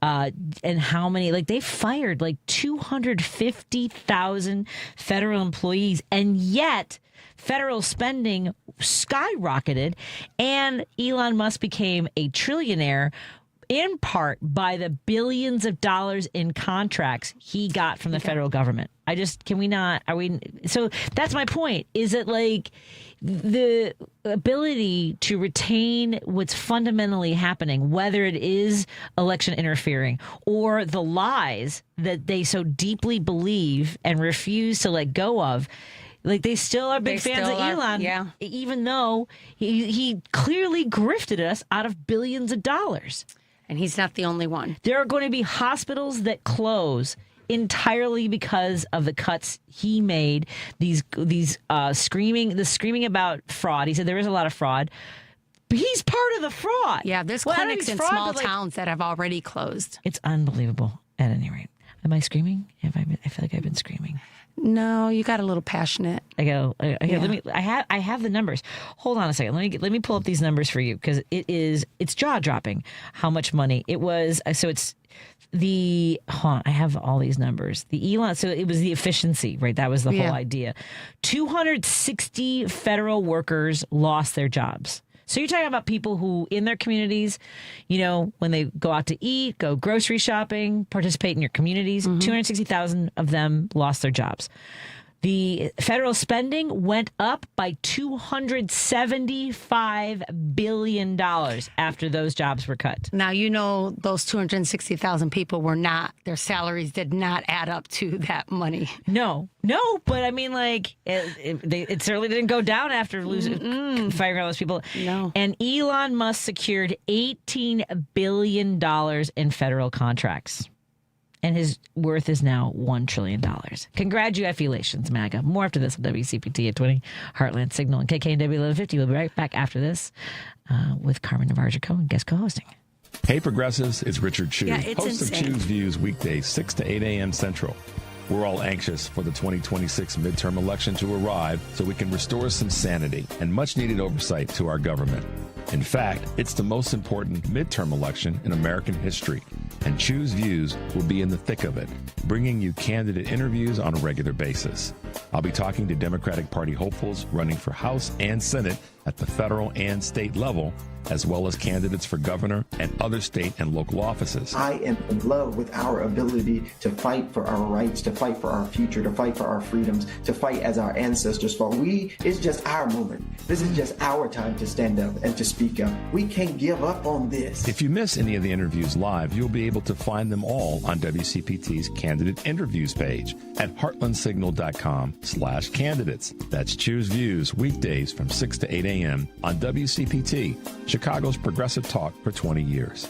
and how many, like they fired like 250,000 federal employees, and yet federal spending skyrocketed, and Elon Musk became a trillionaire in part by the billions of dollars in contracts he got from the federal government. So that's my point. Is it like the ability to retain what's fundamentally happening, whether it is election interfering or the lies that they so deeply believe and refuse to let go of? Like, they still are big fans of Elon, even though he clearly grifted us out of billions of dollars. And he's not the only one. There are going to be hospitals that close entirely because of the cuts he made. These screaming about fraud. He said there is a lot of fraud. But he's part of the fraud. Yeah, there's clinics in small towns that have already closed. It's unbelievable. At any rate, am I screaming? I feel like I've been screaming. No, you got a little passionate. I have the numbers. Hold on a second. Let me pull up these numbers for you, because it's jaw dropping how much money it was. So it's I have all these numbers. The Elon, so it was the efficiency, right? That was the whole idea. 260 federal workers lost their jobs. So you're talking about people who, in their communities, when they go out to eat, go grocery shopping, participate in your communities, 260,000 of them lost their jobs. The federal spending went up by $275 billion after those jobs were cut. Now, those 260,000 people their salaries did not add up to that money. No, but I mean, like, it certainly didn't go down after firing all those people. No. And Elon Musk secured $18 billion in federal contracts. And his worth is now $1 trillion. Congratulations, MAGA. More after this on WCPT at 20, Heartland Signal, and KKNW 1150. We'll be right back after this with Carmen Navarro Gercone, guest co-hosting. Hey, Progressives, it's Richard Chu, it's host insane. of Choose Views weekdays 6 to 8 a.m. Central. We're all anxious for the 2026 midterm election to arrive so we can restore some sanity and much-needed oversight to our government. In fact, it's the most important midterm election in American history, and Choose Views will be in the thick of it, bringing you candidate interviews on a regular basis. I'll be talking to Democratic Party hopefuls running for House and Senate at the federal and state level, as well as candidates for governor and other state and local offices. I am in love with our ability to fight for our rights, to fight for our future, to fight for our freedoms, to fight as our ancestors fought. It's just our moment. This is just our time to stand up and to speak up. We can't give up on this. If you miss any of the interviews live, you'll be able to find them all on WCPT's Candidate Interviews page at heartlandsignal.com/candidates. That's Choose Views weekdays from 6 to 8 a.m. on WCPT, Chicago's progressive talk for 20 years.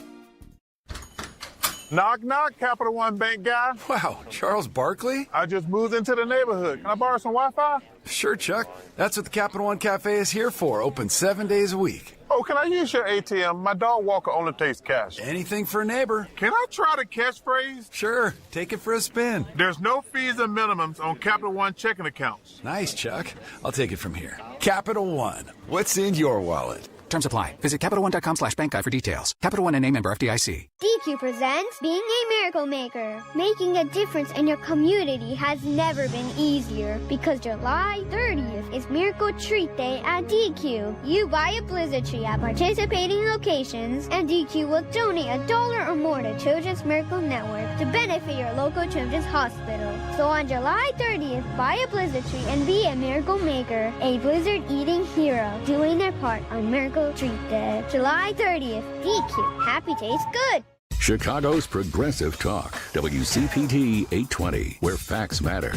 Knock, knock, Capital One Bank guy. Wow, Charles Barkley? I just moved into the neighborhood. Can I borrow some Wi-Fi? Sure, Chuck. That's what the Capital One Cafe is here for. Open 7 days a week. Oh, can I use your ATM? My dog Walker only takes cash. Anything for a neighbor. Can I try the catchphrase? Sure. Take it for a spin. There's no fees and minimums on Capital One checking accounts. Nice, Chuck. I'll take it from here. Capital One. What's in your wallet? Terms apply. Visit CapitalOne.com/bankguide for details. Capital One, N.A. member FDIC. DQ presents Being a Miracle Maker. Making a difference in your community has never been easier because July 30th is Miracle Treat Day at DQ. You buy a blizzard tree at participating locations, and DQ will donate $1 or more to Children's Miracle Network to benefit your local children's hospital. So on July 30th, buy a blizzard tree and be a miracle maker, a blizzard-eating hero, doing their part on Miracle Treat Day. July 30th, DQ. Happy tastes good. Chicago's Progressive Talk, WCPT 820, where facts matter.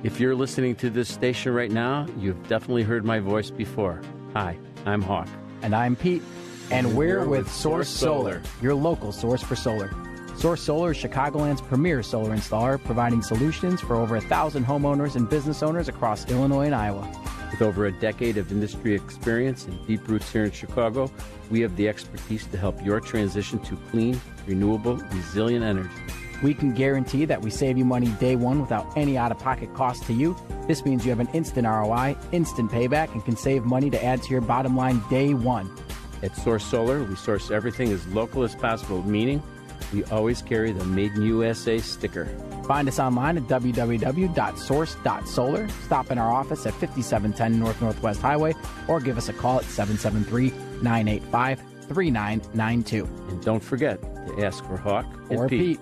If you're listening to this station right now, you've definitely heard my voice before. Hi, I'm Hawk. And I'm Pete. And we're with Source Solar, your local source for solar. Source Solar is Chicagoland's premier solar installer, providing solutions for over 1,000 homeowners and business owners across Illinois and Iowa. With over a decade of industry experience and deep roots here in Chicago, we have the expertise to help your transition to clean, renewable, resilient energy. We can guarantee that we save you money day one without any out-of-pocket cost to you. This means you have an instant ROI, instant payback, and can save money to add to your bottom line day one. At Source Solar, we source everything as local as possible, meaning we always carry the Made in USA sticker. Find us online at www.source.solar. Stop in our office at 5710 Northwest Highway or give us a call at 773-985-3992. And don't forget to ask for Hawk or Pete.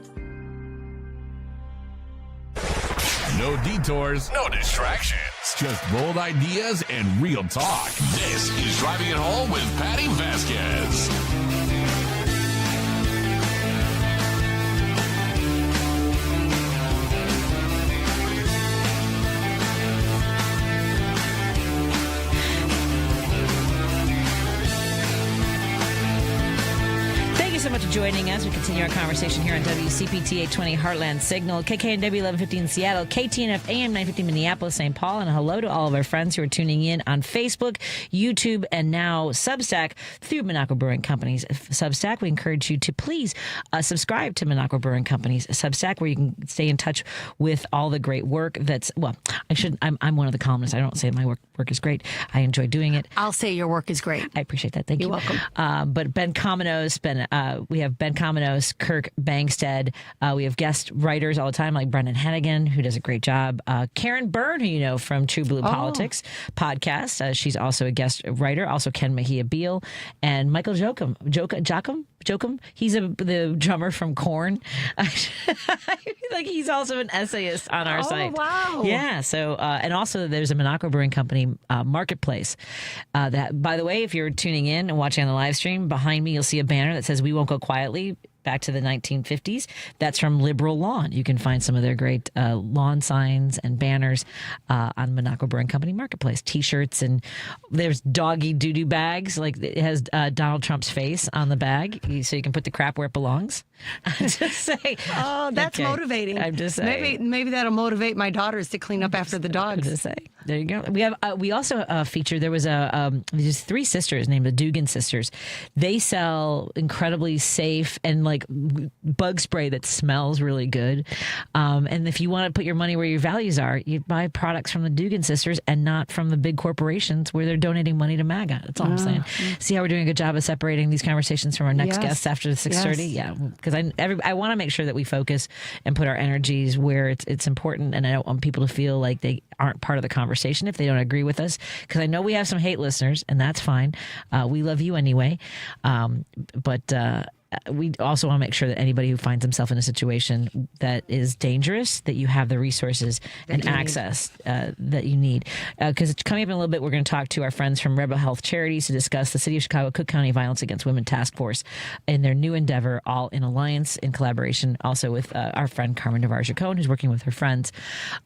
No detours, no distractions. Just bold ideas and real talk. This is Driving It Home with Patti Vasquez. So much for joining us. We continue our conversation here on WCPT 820 Heartland Signal, KKNW 1150 in Seattle, KTNF AM 950 Minneapolis, St. Paul, and hello to all of our friends who are tuning in on Facebook, YouTube, and now Substack through Minocqua Brewing Company's Substack. We encourage you to please subscribe to Minocqua Brewing Company's Substack, where you can stay in touch with all the great work that's, well, I'm one of the columnists. I don't say my work is great. I enjoy doing it. I'll say your work is great. I appreciate that. Thank you. You're welcome. But Ben Cominos, we have Ben Cominos, Kirk Bangstead. We have guest writers all the time, like Brendan Hennigan, who does a great job. Karen Byrne, who you know from True Blue Politics podcast. She's also a guest writer. Also Ken Mejia Beal and Michael Jokum. He's the drummer from Korn. Like he's also an essayist on our site. Oh, wow. Yeah. So, and also there's a Minocqua Brewing Company marketplace. That, by the way, if you're tuning in and watching on the live stream, behind me, you'll see a banner that says "We Won't Go Quietly." Back to the 1950s. That's from Liberal Lawn. You can find some of their great lawn signs and banners on Minocqua Brewing Company Marketplace. T-shirts, and there's doggy doo-doo bags. Like it has Donald Trump's face on the bag, so you can put the crap where it belongs. I'm just saying. Oh, that's motivating. I'm just saying. Maybe that'll motivate my daughters to clean up after the dogs. I'm just saying. There you go. We also featured. There was there's three sisters named the Dugan sisters. They sell incredibly safe and like bug spray that smells really good. And if you want to put your money where your values are, you buy products from the Dugan sisters and not from the big corporations where they're donating money to MAGA. That's all I'm saying. See how we're doing a good job of separating these conversations from our next guests after the 6:30? Yeah, because I want to make sure that we focus and put our energies where it's important, and I don't want people to feel like they aren't part of the conversation if they don't agree with us, because I know we have some hate listeners, and that's fine. We love you anyway. But we also want to make sure that anybody who finds himself in a situation that is dangerous, that you have the resources and access that you need. Because coming up in a little bit, we're going to talk to our friends from Rebel Health Charities to discuss the City of Chicago Cook County Violence Against Women Task Force and their new endeavor, all in alliance, in collaboration, also with our friend Carmen Navarro Gercone, who's working with her friends.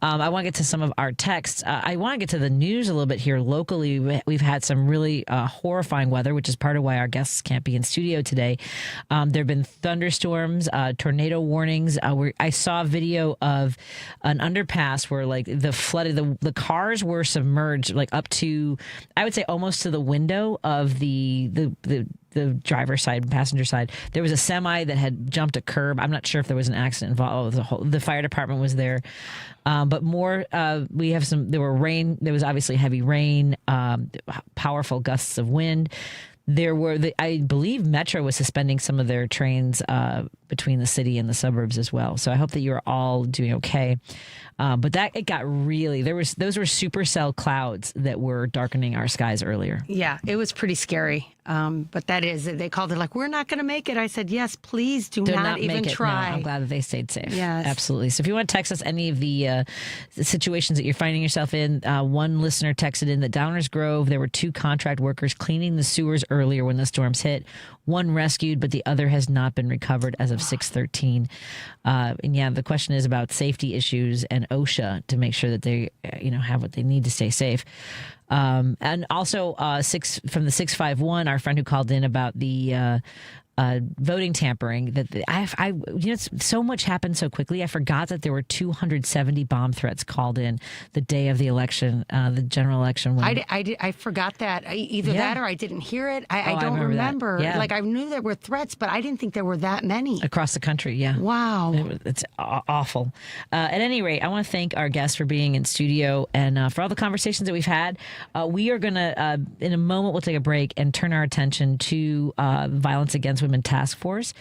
I want to get to some of our texts. I want to get to the news a little bit here locally. We've had some really horrifying weather, which is part of why our guests can't be in studio today. There have been thunderstorms, tornado warnings. I saw a video of an underpass where like the flooded, the cars were submerged like up to, I would say almost to the window of the driver's side and passenger side. There was a semi that had jumped a curb. I'm not sure if there was an accident involved. The fire department was there. But more, we have there was obviously heavy rain, powerful gusts of wind. There were, I believe Metro was suspending some of their trains between the city and the suburbs as well. So I hope that you're all doing okay. But it got really, those were supercell clouds that were darkening our skies earlier. Yeah, it was pretty scary. But they called it like, we're not going to make it. I said, yes, please do not even try. No, I'm glad that they stayed safe. Yes. Absolutely. So if you want to text us any of the situations that you're finding yourself in, one listener texted in that Downers Grove, there were 2 contract workers cleaning the sewers earlier when the storms hit. One rescued, but the other has not been recovered as of 6:13. And yeah, the question is about safety issues and OSHA to make sure that they, have what they need to stay safe. And also from the 651, our friend who called in about the voting tampering. That so much happened so quickly. I forgot that there were 270 bomb threats called in the day of the election, the general election. I forgot that. Either that or I didn't hear it. I don't remember. Yeah. Like, I knew there were threats, but I didn't think there were that many. Across the country, yeah. Wow. It's awful. At any rate, I want to thank our guests for being in studio and for all the conversations that we've had. We are going to, in a moment, we'll take a break and turn our attention to Violence Against Women Task Force.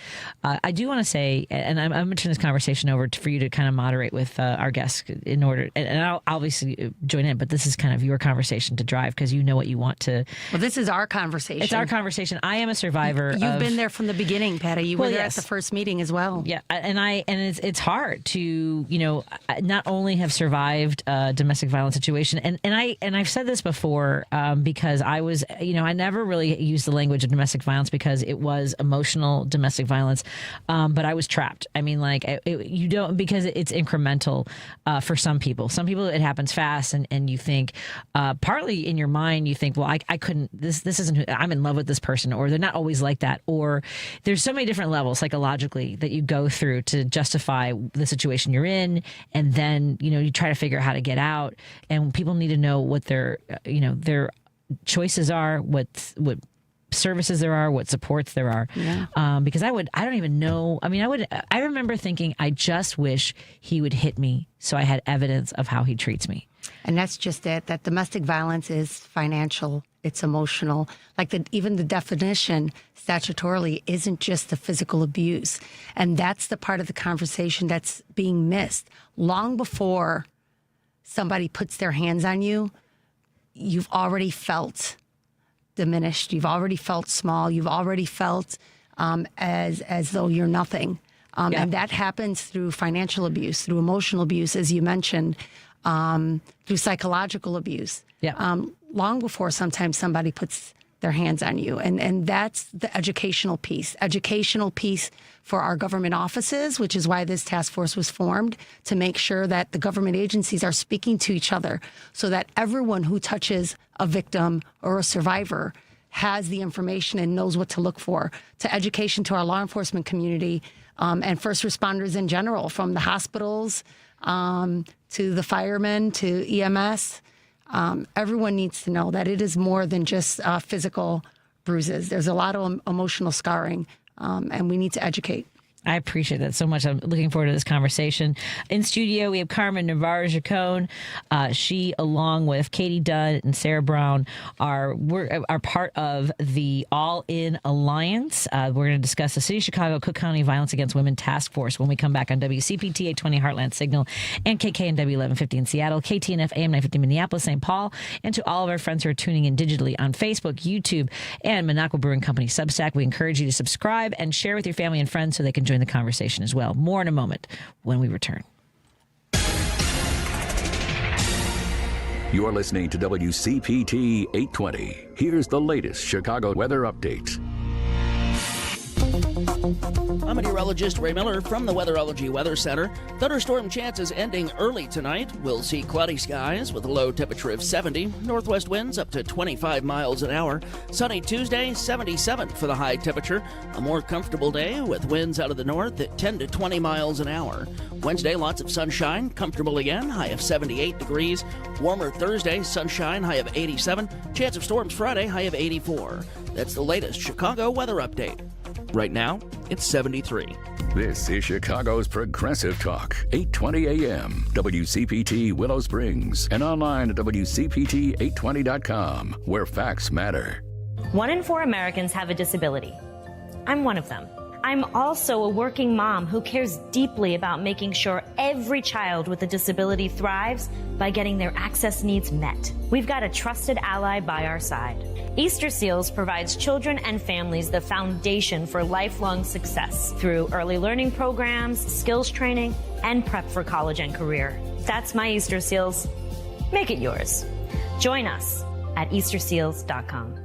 I do want to say, and I'm going to turn this conversation over for you to kind of moderate with our guests in order, and I'll obviously join in, but this is kind of your conversation to drive because you know what you want to. Well, this is our conversation. It's our conversation. I am a survivor. You've been there from the beginning, Patty. You were there at the first meeting as well. Yeah, and it's hard to not only have survived a domestic violence situation, and I've said this before because I was I never really used the language of domestic violence because it was emotional domestic violence, but I was trapped. I mean, you don't, because it's incremental for some people. Some people it happens fast, and you think partly in your mind you think, well, I couldn't. This isn't who I'm in love with this person, or they're not always like that, or there's so many different levels psychologically that you go through to justify the situation you're in, and then you try to figure out how to get out, and people need to know what their choices are, what services there are, what supports there are. Yeah. Because I don't even know. I mean, I remember thinking, I just wish he would hit me so I had evidence of how he treats me. And that's just it, that domestic violence is financial, it's emotional. Even the definition statutorily isn't just the physical abuse. And that's the part of the conversation that's being missed. Long before somebody puts their hands on you, you've already felt diminished. You've already felt small. You've already felt as though you're nothing. And that happens through financial abuse, through emotional abuse, as you mentioned, through psychological abuse. Yeah. Long before sometimes somebody puts their hands on you. And that's the educational piece. Educational piece for our government offices, which is why this task force was formed, to make sure that the government agencies are speaking to each other so that everyone who touches a victim or a survivor has the information and knows what to look for. To education to our law enforcement community and first responders in general, from the hospitals to the firemen to EMS. Everyone needs to know that it is more than just physical bruises. There's a lot of emotional scarring, and we need to educate. I appreciate that so much. I'm looking forward to this conversation. In studio, we have Carmen Navarro Gercone. She, along with Katie Dunne and Sarah Brown, are part of the All In Alliance. We're going to discuss the City of Chicago Cook County Violence Against Women Task Force when we come back on WCPT 820 Heartland Signal and KKNW 1150 in Seattle, KTNF AM 950 Minneapolis, St. Paul, and to all of our friends who are tuning in digitally on Facebook, YouTube, and Minocqua Brewing Company Substack. We encourage you to subscribe and share with your family and friends so they can join the conversation as well. More in a moment when we return. You're listening to WCPT 820. Here's the latest Chicago weather update. I'm meteorologist Ray Miller from the Weatherology Weather Center. Thunderstorm chances ending early tonight. We'll see cloudy skies with a low temperature of 70. Northwest winds up to 25 miles an hour. Sunny Tuesday, 77 for the high temperature. A more comfortable day with winds out of the north at 10 to 20 miles an hour. Wednesday, lots of sunshine. Comfortable again, high of 78 degrees. Warmer Thursday, sunshine, high of 87. Chance of storms Friday, high of 84. That's the latest Chicago weather update. Right now, it's 73. This is Chicago's Progressive Talk, 820 AM, WCPT Willow Springs, and online at WCPT820.com, where facts matter. 1 in 4 Americans have a disability. I'm one of them. I'm also a working mom who cares deeply about making sure every child with a disability thrives by getting their access needs met. We've got a trusted ally by our side. Easter Seals provides children and families the foundation for lifelong success through early learning programs, skills training, and prep for college and career. That's my Easter Seals. Make it yours. Join us at easterseals.com.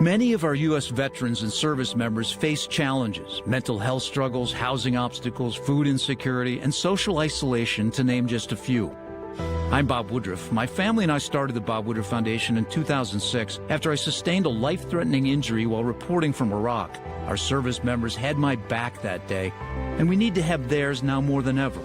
Many of our U.S. veterans and service members face challenges, mental health struggles, housing obstacles, food insecurity, and social isolation, to name just a few. I'm Bob Woodruff. My family and I started the Bob Woodruff Foundation in 2006 after I sustained a life-threatening injury while reporting from Iraq. Our service members had my back that day, and we need to have theirs now more than ever.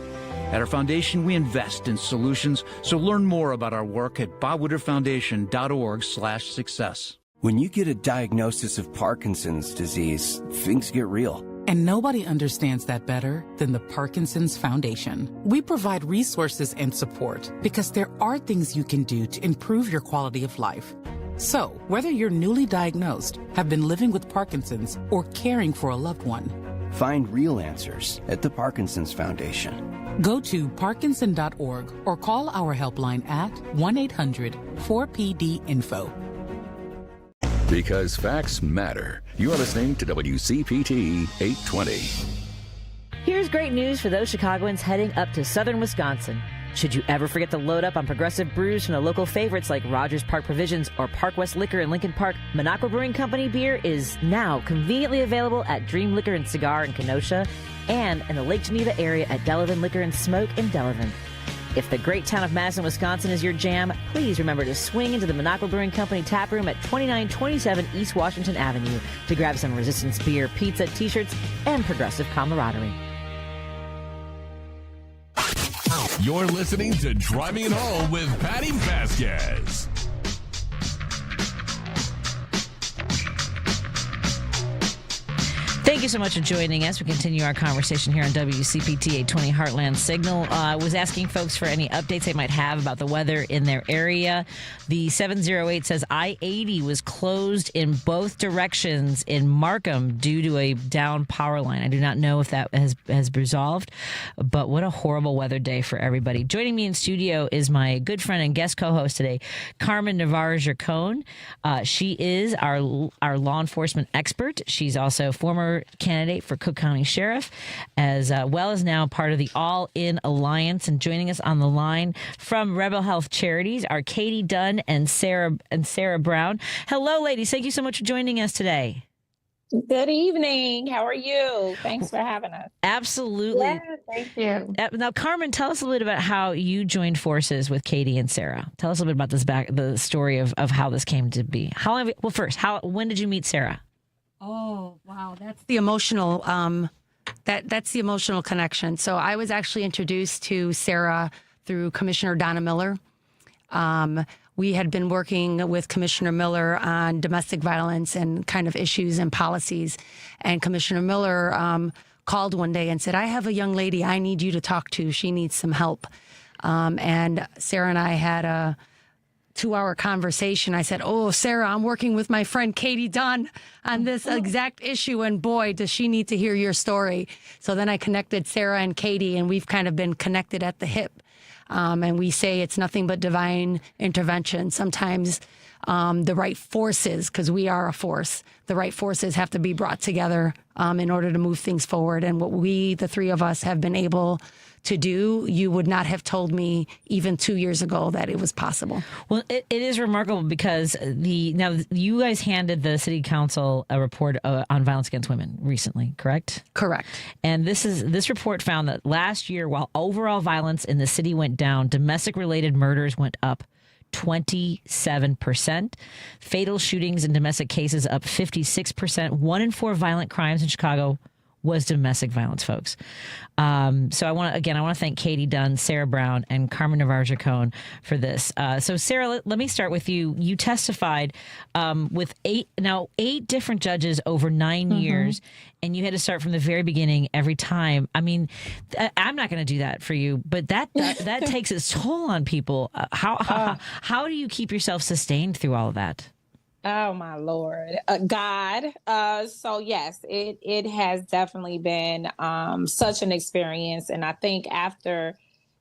At our foundation, we invest in solutions, so learn more about our work at bobwoodrufffoundation.org/success. When you get a diagnosis of Parkinson's disease, things get real. And nobody understands that better than the Parkinson's Foundation. We provide resources and support because there are things you can do to improve your quality of life. So, whether you're newly diagnosed, have been living with Parkinson's, or caring for a loved one, find real answers at the Parkinson's Foundation. Go to parkinson.org or call our helpline at 1-800-4PD-INFO. Because facts matter. You're listening to WCPT 820. Here's great news for those Chicagoans heading up to southern Wisconsin. Should you ever forget to load up on progressive brews from the local favorites like Rogers Park Provisions or Park West Liquor in Lincoln Park, Minocqua Brewing Company beer is now conveniently available at Dream Liquor and Cigar in Kenosha and in the Lake Geneva area at Delavan Liquor and Smoke in Delavan. If the great town of Madison, Wisconsin is your jam, please remember to swing into the Minocqua Brewing Company tap room at 2927 East Washington Avenue to grab some Resistance beer, pizza, t-shirts, and progressive camaraderie. You're listening to Driving It Home with Patti Vasquez. Thank you so much for joining us. We continue our conversation here on WCPT 820 Heartland Signal. I was asking folks for any updates they might have about the weather in their area. The 708 says I-80 was closed in both directions in Markham due to a down power line. I do not know if that has resolved, but what a horrible weather day for everybody. Joining me in studio is my good friend and guest co-host today, Carmen Navarro Gercone. She is our law enforcement expert. She's also former candidate for Cook County Sheriff, as well as now part of the All In Alliance. And joining us on the line from Rebel Health Charities are Katie Dunne and Sarah Brown. Hello, ladies. Thank you so much for joining us today. Good evening. How are you? Thanks for having us. Absolutely. Yeah, thank you. Now, Carmen, tell us a little bit about how you joined forces with Katie and Sarah. Tell us a little bit about the story of how this came to be. When did you meet Sarah? Oh, wow. That's the emotional that's the emotional connection. So I was actually introduced to Sarah through Commissioner Donna Miller. We had been working with Commissioner Miller on domestic violence and kind of issues and policies. And Commissioner Miller called one day and said, I have a young lady I need you to talk to. She needs some help. And Sarah and I had a 2-hour conversation. I said, oh, Sarah, I'm working with my friend Katie Dunne on this exact issue. And boy, does she need to hear your story. So then I connected Sarah and Katie, and we've kind of been connected at the hip. And we say it's nothing but divine intervention. Sometimes the right forces, because we are a force, the right forces have to be brought together in order to move things forward. And what we, the three of us, have been able to do, you would not have told me even 2 years ago that it was possible. Well, it is remarkable because now you guys handed the city council a report on violence against women recently, correct? Correct. And this report found that last year, while overall violence in the city went down, domestic related murders went up 27%. Fatal shootings and domestic cases up 56%. 1 in 4 violent crimes in Chicago was domestic violence, folks. So I want to thank Katie Dunne, Sarah Brown, and Carmen Navarro Gercone for this. So Sarah, let me start with you. You testified with 8 different judges over 9 years, and you had to start from the very beginning every time. I mean, I'm not going to do that for you, but that takes its toll on people. How do you keep yourself sustained through all of that? Oh, my Lord. God. So, yes, it has definitely been such an experience. And I think after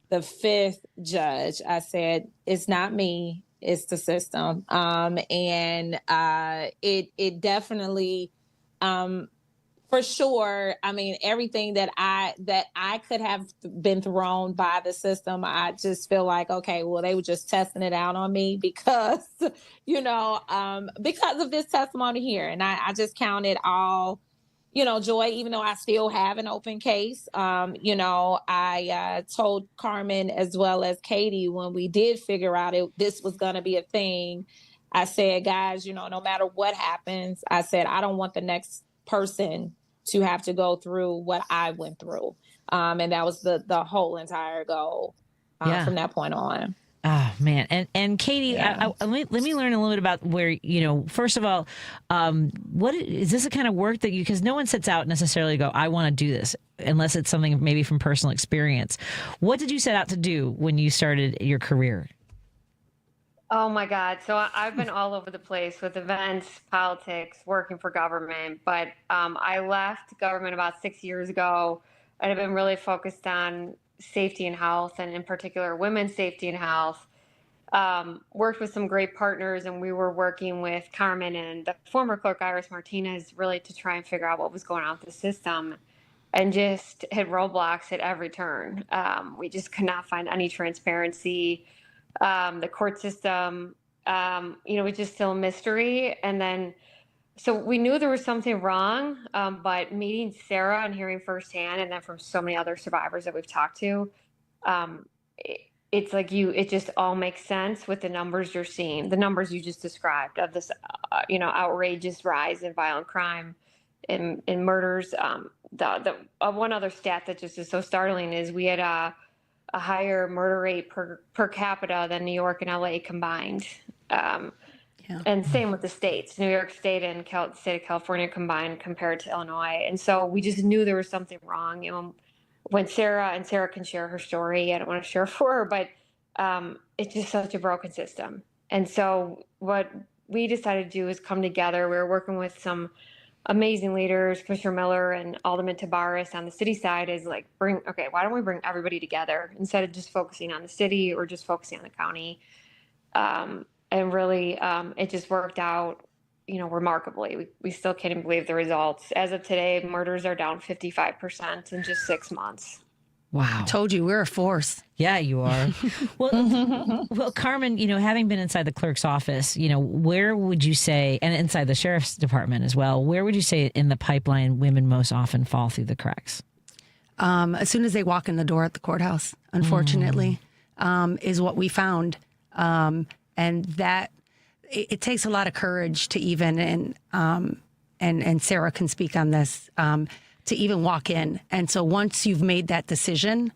the 5th judge, I said, it's not me, it's the system. And it definitely, for sure, I mean, everything that I could have been thrown by the system, I just feel like, okay, well, they were just testing it out on me because, because of this testimony here. And I just count it all Joy, even though I still have an open case, I told Carmen as well as Katie when we did figure out this was going to be a thing. I said, guys, no matter what happens, I said, I don't want the next person to have to go through what I went through. And that was the whole entire goal from that point on. Oh man, and Katie, let me learn a little bit about where First of all, what is this a kind of work that because no one sets out necessarily to go, I want to do this unless it's something maybe from personal experience. What did you set out to do when you started your career? Oh my God! So I've been all over the place with events, politics, working for government. But I left government about 6 years ago, and I've been really focused on safety and health, and in particular women's safety and health. Worked with some great partners, and we were working with Carmen and the former clerk Iris Martinez really to try and figure out what was going on with the system, and just hit roadblocks at every turn. We just could not find any transparency. The court system, was just still a mystery. And then so we knew there was something wrong, but meeting Sarah and hearing firsthand, and then from so many other survivors that we've talked to, it's like it just all makes sense with the numbers you're seeing, the numbers you just described of this, outrageous rise in violent crime and murders. The one other stat that just is so startling is we had a higher murder rate per capita than New York and LA combined. And same with the states, New York State and state of California combined compared to Illinois. And so we just knew there was something wrong. When Sarah can share her story, I don't want to share for her, but it's just such a broken system. And so what we decided to do is come together. We were working with some amazing leaders, Commissioner Miller and Alderman Tabaris on the city side is like, why don't we bring everybody together instead of just focusing on the city or just focusing on the county? And really, it just worked out, remarkably. We still can't even believe the results. As of today, murders are down 55% in just 6 months. Wow. I told you, we're a force. Yeah, you are. Well, Carmen, having been inside the clerk's office, where would you say, and inside the sheriff's department as well, where would you say in the pipeline women most often fall through the cracks? As soon as they walk in the door at the courthouse, unfortunately, is what we found. And that it takes a lot of courage to even, and Sarah can speak on this, to even walk in. And so once you've made that decision,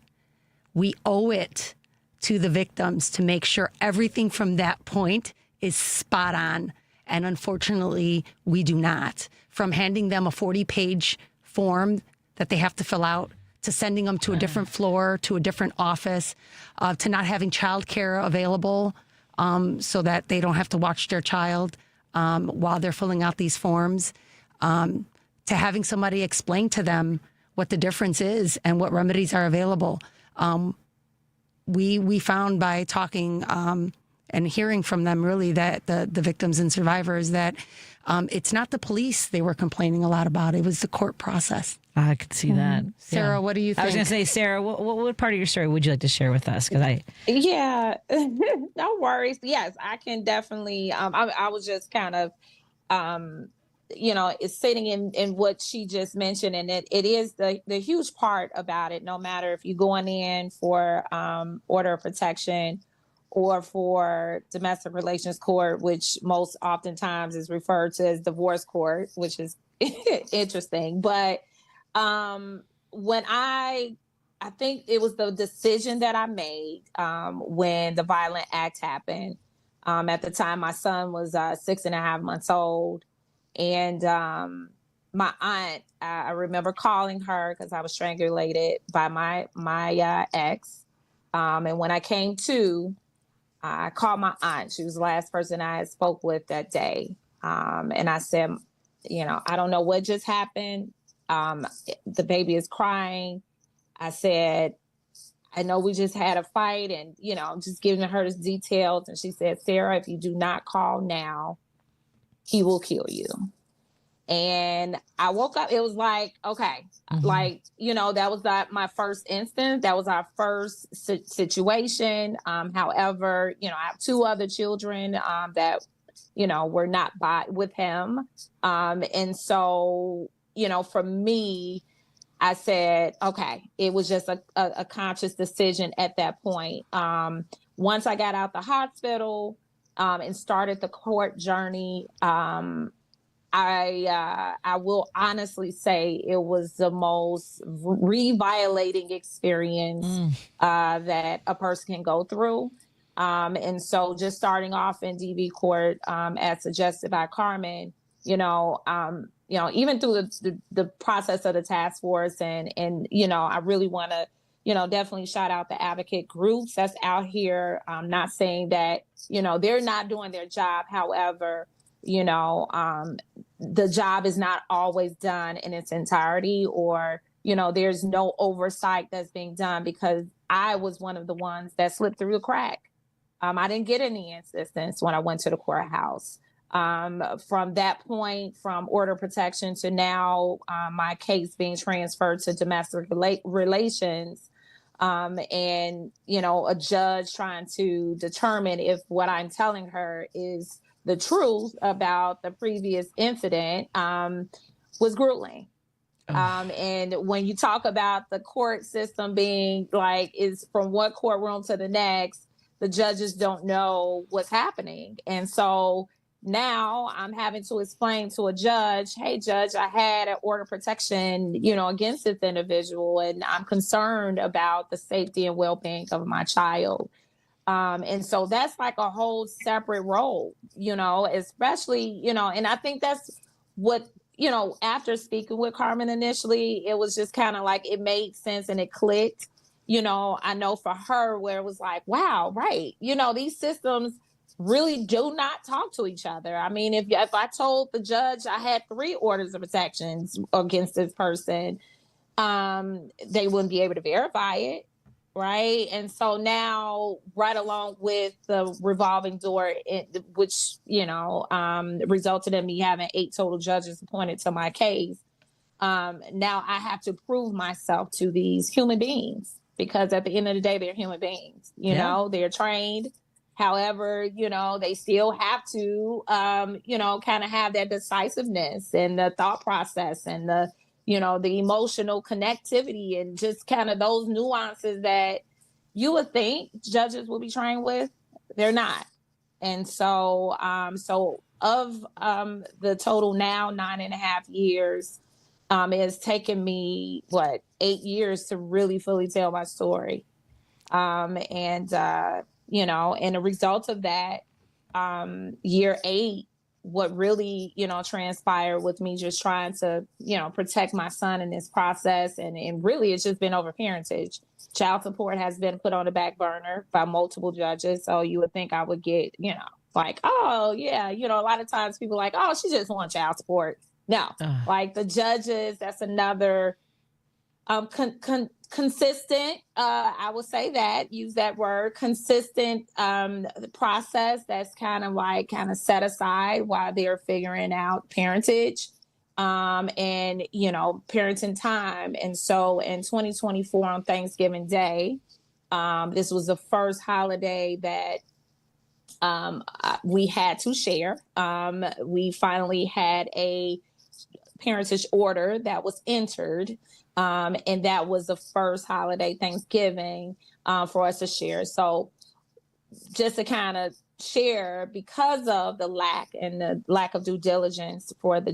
we owe it to the victims to make sure everything from that point is spot on. And unfortunately, we do not. From handing them a 40-page form that they have to fill out, to sending them to a different floor, to a different office, to not having childcare available, so that they don't have to watch their child while they're filling out these forms, to having somebody explain to them what the difference is and what remedies are available. We found by talking and hearing from them really that the victims and survivors that it's not the police they were complaining a lot about. It was the court process. I could see that. Sarah, what do you think? I was going to say, Sarah, what part of your story would you like to share with us? Yeah, no worries. Yes, I can definitely. I was just kind of, is sitting in what she just mentioned, and it is the huge part about it. No matter if you're going in for order of protection or for domestic relations court, which most oftentimes is referred to as divorce court, which is interesting, but. When I think it was the decision that I made when the violent act happened. At the time, my son was 6.5 months old. And my aunt, I remember calling her because I was strangulated by my ex. And when I came to, I called my aunt. She was the last person I had spoke with that day. And I said, I don't know what just happened. The baby is crying. I said, I know we just had a fight and, I'm just giving her the details. And she said, Sarah, if you do not call now, he will kill you. And I woke up, it was like, okay, like, that was my first instance. That was our first situation. However, I have 2 other children that, were not with him. And so for me, I said, okay, it was just a conscious decision at that point. Once I got out the hospital and started the court journey, I will honestly say it was the most reviolating experience that a person can go through. And so just starting off in DV court, as suggested by Carmen, even through the process of the task force and I really want to, definitely shout out the advocate groups that's out here. I'm not saying that, they're not doing their job. However, the job is not always done in its entirety, or, there's no oversight that's being done, because I was one of the ones that slipped through the crack. I didn't get any assistance when I went to the courthouse. From that point, from order protection to now, my case being transferred to domestic relations, and, a judge trying to determine if what I'm telling her is the truth about the previous incident, was grueling. And when you talk about the court system being is from one courtroom to the next, the judges don't know what's happening. And so now I'm having to explain to a judge, hey, judge, I had an order of protection, against this individual, and I'm concerned about the safety and well-being of my child. And so that's like a whole separate role, especially, and I think that's what, after speaking with Carmen initially, it was just kind of like it made sense and it clicked. I know for her where it was like, wow, right. These systems really do not talk to each other. I mean, if I told the judge I had 3 orders of protection against this person, they wouldn't be able to verify it. Right. And so now, right along with the revolving door, which, resulted in me having 8 total judges appointed to my case. Now I have to prove myself to these human beings, because at the end of the day, they're human beings, they're trained. However, they still have to, kind of have that decisiveness and the thought process and the emotional connectivity and just kind of those nuances that you would think judges will be trained with. They're not. And so, of the total now 9.5 years, it has taken me, 8 years to really fully tell my story. And a result of that, year 8, what really, transpired with me just trying to, protect my son in this process. And really, it's just been over parentage. Child support has been put on the back burner by multiple judges. So you would think I would get, oh, yeah. A lot of times people are like, oh, she just wants child support. No, the judges, that's another consistent, I would say that, use that word, consistent process that's kind of set aside while they're figuring out parentage and, parenting time. And so in 2024 on Thanksgiving Day, this was the first holiday that we had to share. We finally had a parentage order that was entered. And that was the first holiday, Thanksgiving, for us to share. So just to kind of share, because of the lack of due diligence from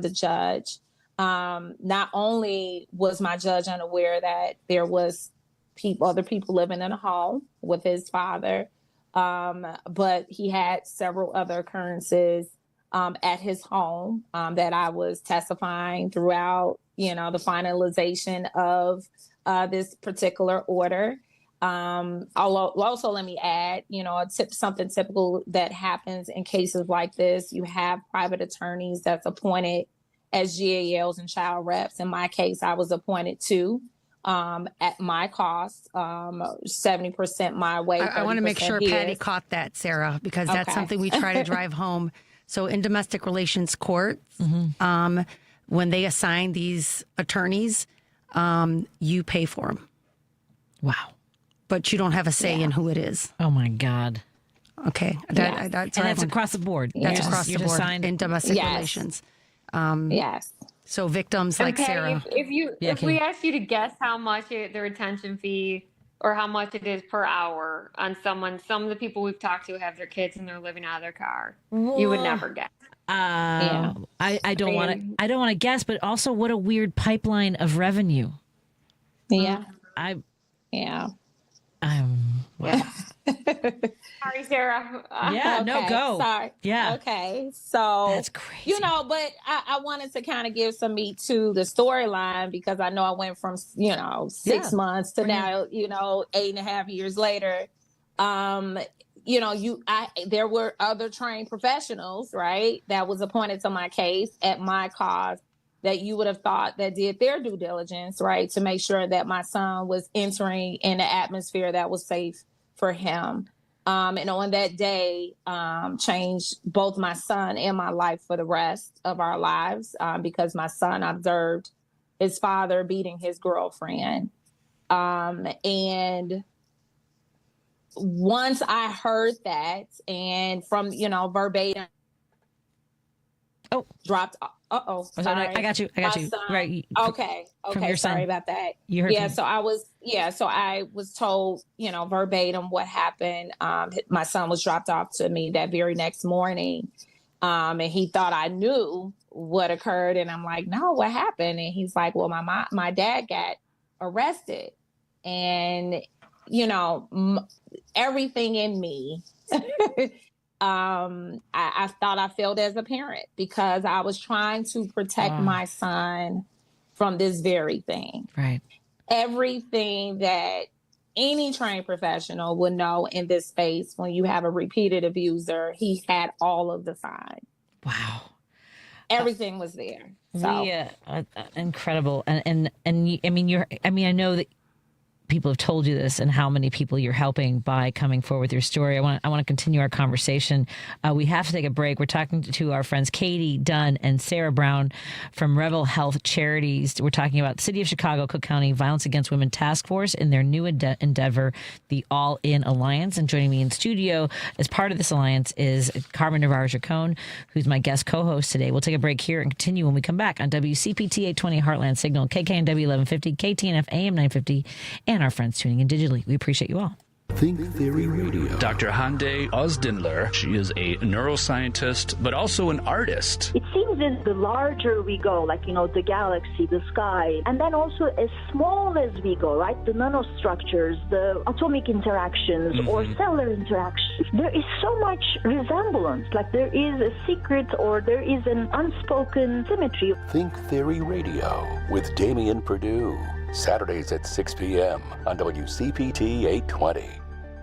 the judge, not only was my judge unaware that there was other people living in a home with his father, but he had several other occurrences at his home that I was testifying throughout, the finalization of this particular order. Also, let me add, something typical that happens in cases like this. You have private attorneys that's appointed as GALs and child reps. In my case, I was appointed to at my cost, 70% my way. I want to make sure Patti caught that, Sarah, because that's something we try to drive home. So in domestic relations court, when they assign these attorneys, you pay for them. Wow. But you don't have a say in who it is. Oh, my God. Okay. That's across the board. That's across the board in domestic relations. Yes. So victims like Okay, Sarah. If we asked you to guess how much the retention fee or how much it is per hour on some of the people we've talked to have their kids and they're living out of their car, you would never guess. I don't want to guess, but also what a weird pipeline of revenue. Yeah. Sorry, Sarah. Go. Sorry. Yeah. Okay. So that's crazy. But I wanted to kind of give some meat to the storyline because I know I went from 6 months to now 8.5 years later. There were other trained professionals, right, that was appointed to my case at my cause that you would have thought that did their due diligence, right, to make sure that my son was entering in an atmosphere that was safe for him. And on that day, changed both my son and my life for the rest of our lives because my son observed his father beating his girlfriend. And once I heard that and from, verbatim, dropped. Sorry. I got you. Son, right. Okay. Sorry about that. You heard. So I was told, verbatim what happened. My son was dropped off to me that very next morning. And he thought I knew what occurred. And I'm like, no, what happened? And he's like, well, my dad got arrested. And, everything in me, I thought I failed as a parent because I was trying to protect my son from this very thing. Right. Everything that any trained professional would know in this space when you have a repeated abuser, he had all of the signs. Wow. Everything was there. So. Incredible. And I know that people have told you this and how many people you're helping by coming forward with your story. I want to continue our conversation. We have to take a break. We're talking to our friends Katie Dunne and Sarah Brown from Rebel Health Charities. We're talking about the City of Chicago, Cook County Violence Against Women Task Force and their new endeavor, the All In Alliance. And joining me in studio as part of this alliance is Carmen Navarro Gercone, who's my guest co-host today. We'll take a break here and continue when we come back on WCPT 820 Heartland Signal, KKNW 1150, KTNF AM 950, and our friends tuning in digitally. We appreciate you all. Think Theory Radio. Dr. Hande Ozdinler, she is a neuroscientist, but also an artist. It seems that the larger we go, like, the galaxy, the sky, and then also as small as we go, right? The nanostructures, the atomic interactions or cellular interactions, there is so much resemblance. Like there is a secret or there is an unspoken symmetry. Think Theory Radio with Damian Perdue. Saturdays at 6 p.m. on WCPT 820.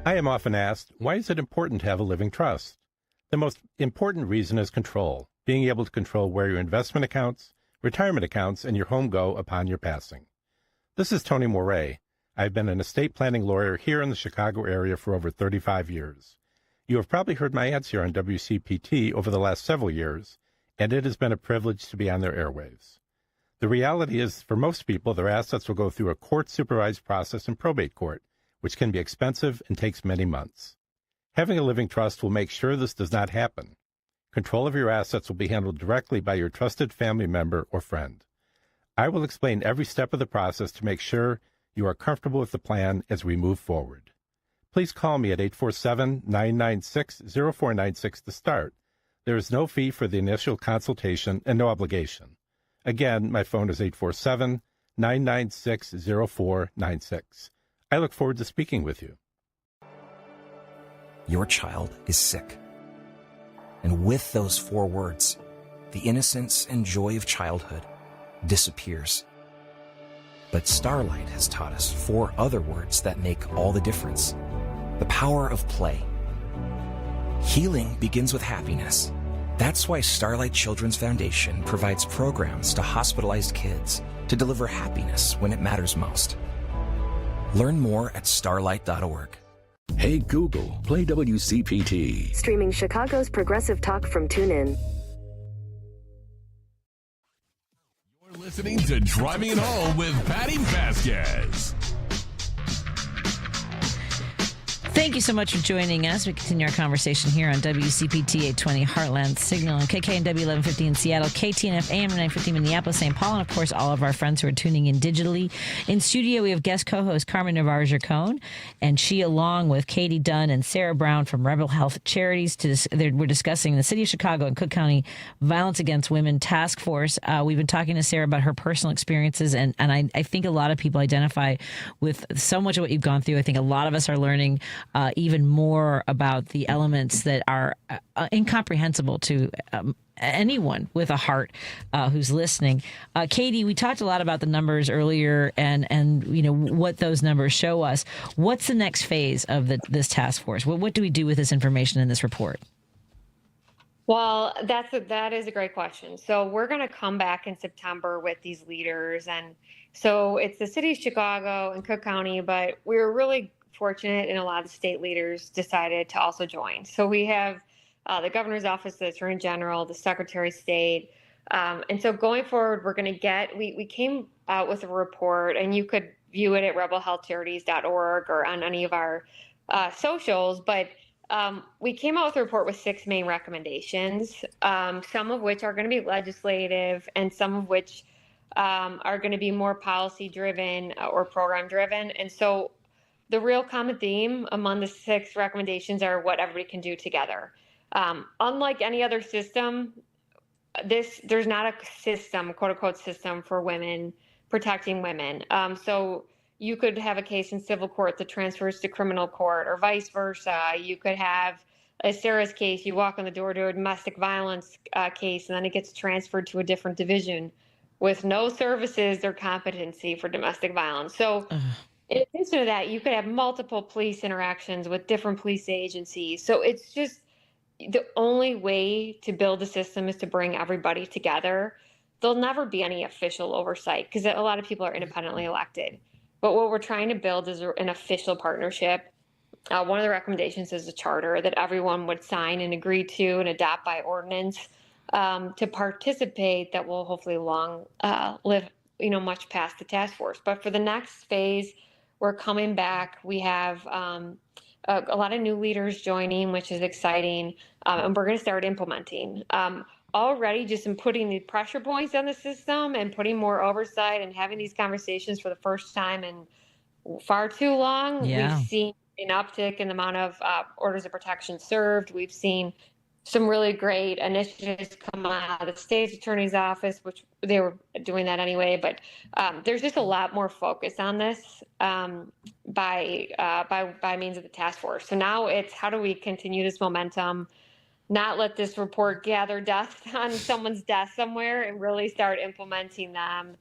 I am often asked, why is it important to have a living trust? The most important reason is control, being able to control where your investment accounts, retirement accounts, and your home go upon your passing. This is Tony Moret. I've been an estate planning lawyer here in the Chicago area for over 35 years. You have probably heard my ads here on WCPT over the last several years, and it has been a privilege to be on their airwaves. The reality is, for most people, their assets will go through a court-supervised process in probate court, which can be expensive and takes many months. Having a living trust will make sure this does not happen. Control of your assets will be handled directly by your trusted family member or friend. I will explain every step of the process to make sure you are comfortable with the plan as we move forward. Please call me at 847-996-0496 to start. There is no fee for the initial consultation and no obligation. Again, my phone is 847-996-0496. I look forward to speaking with you. Your child is sick. And with those 4 words, the innocence and joy of childhood disappears. But Starlight has taught us 4 other words that make all the difference. The power of play. Healing begins with happiness. That's why Starlight Children's Foundation provides programs to hospitalized kids to deliver happiness when it matters most. Learn more at starlight.org. Hey Google, play WCPT. Streaming Chicago's progressive talk from TuneIn. You're listening to Driving It Home with Patti Vasquez. Thank you so much for joining us. We continue our conversation here on WCPT 820 Heartland Signal and KKNW 1150 in Seattle, KTNF AM 950 Minneapolis, St. Paul, and of course all of our friends who are tuning in digitally. In studio, we have guest co-host Carmen Navarro Gercone, and she, along with Katie Dunne and Sarah Brown from Rebel Health Charities, we're discussing the City of Chicago and Cook County Violence Against Women Task Force. We've been talking to Sarah about her personal experiences, and I think a lot of people identify with so much of what you've gone through. I think a lot of us are learning even more about the elements that are incomprehensible to anyone with a heart who's listening. Katie, we talked a lot about the numbers earlier and you know what those numbers show us. What's the next phase of this task force? What do we do with this information in this report? Well, that is a great question. So we're going to come back in September with these leaders. And so it's the City of Chicago and Cook County, but we were really fortunate and a lot of state leaders decided to also join. So we have the governor's office, the attorney general, the secretary of state. And so going forward, we're going to we came out with a report, and you could view it at rebelhealthcharities.org or on any of our socials. But we came out with a report with 6 main recommendations, some of which are going to be legislative and some of which are going to be more policy driven or program driven. And so the real common theme among the 6 recommendations are what everybody can do together. Unlike any other system, there's not a system, quote unquote, system for women protecting women. So you could have a case in civil court that transfers to criminal court or vice versa. You could have, as Sarah's case, you walk on the door to a domestic violence case and then it gets transferred to a different division with no services or competency for domestic violence. So in addition to that, you could have multiple police interactions with different police agencies. So it's just the only way to build a system is to bring everybody together. There'll never be any official oversight because a lot of people are independently elected. But what we're trying to build is an official partnership. One of the recommendations is a charter that everyone would sign and agree to and adopt by ordinance to participate that will hopefully live, much past the task force. But for the next phase, we're coming back. We have a lot of new leaders joining, which is exciting, and we're going to start implementing. Already just in putting the pressure points on the system and putting more oversight and having these conversations for the first time in far too long, We've seen an uptick in the amount of orders of protection served. We've seen some really great initiatives come out of the state's attorney's office, which they were doing that anyway. But there's just a lot more focus on this by means of the task force. So now it's how do we continue this momentum, not let this report gather dust on someone's desk somewhere and really start implementing them.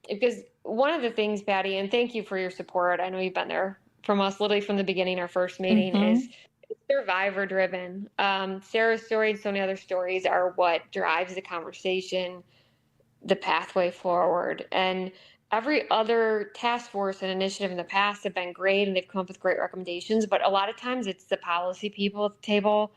Because one of the things, Patty, and thank you for your support. I know you've been there from us literally from the beginning. Our first meeting is survivor driven. Sarah's story and so many other stories are what drives the conversation, the pathway forward. And every other task force and initiative in the past have been great and they've come up with great recommendations, but a lot of times it's the policy people at the table.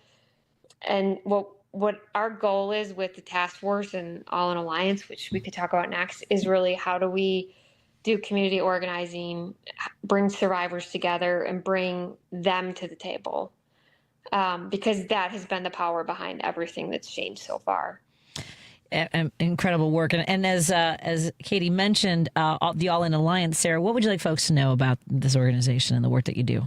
And what our goal is with the task force and All in Alliance, which we could talk about next, is really how do we do community organizing, bring survivors together and bring them to the table. Because that has been the power behind everything that's changed so far. Incredible work. And as Katie mentioned, the All in Alliance, Sarah, what would you like folks to know about this organization and the work that you do?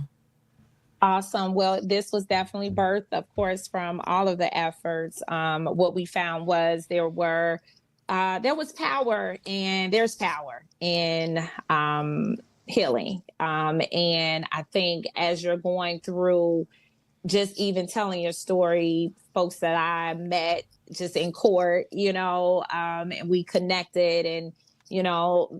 Awesome. Well, this was definitely birthed, of course, from all of the efforts. What we found was there was power, and there's power in healing. And I think as you're going through just even telling your story, folks that I met just in court, and we connected and,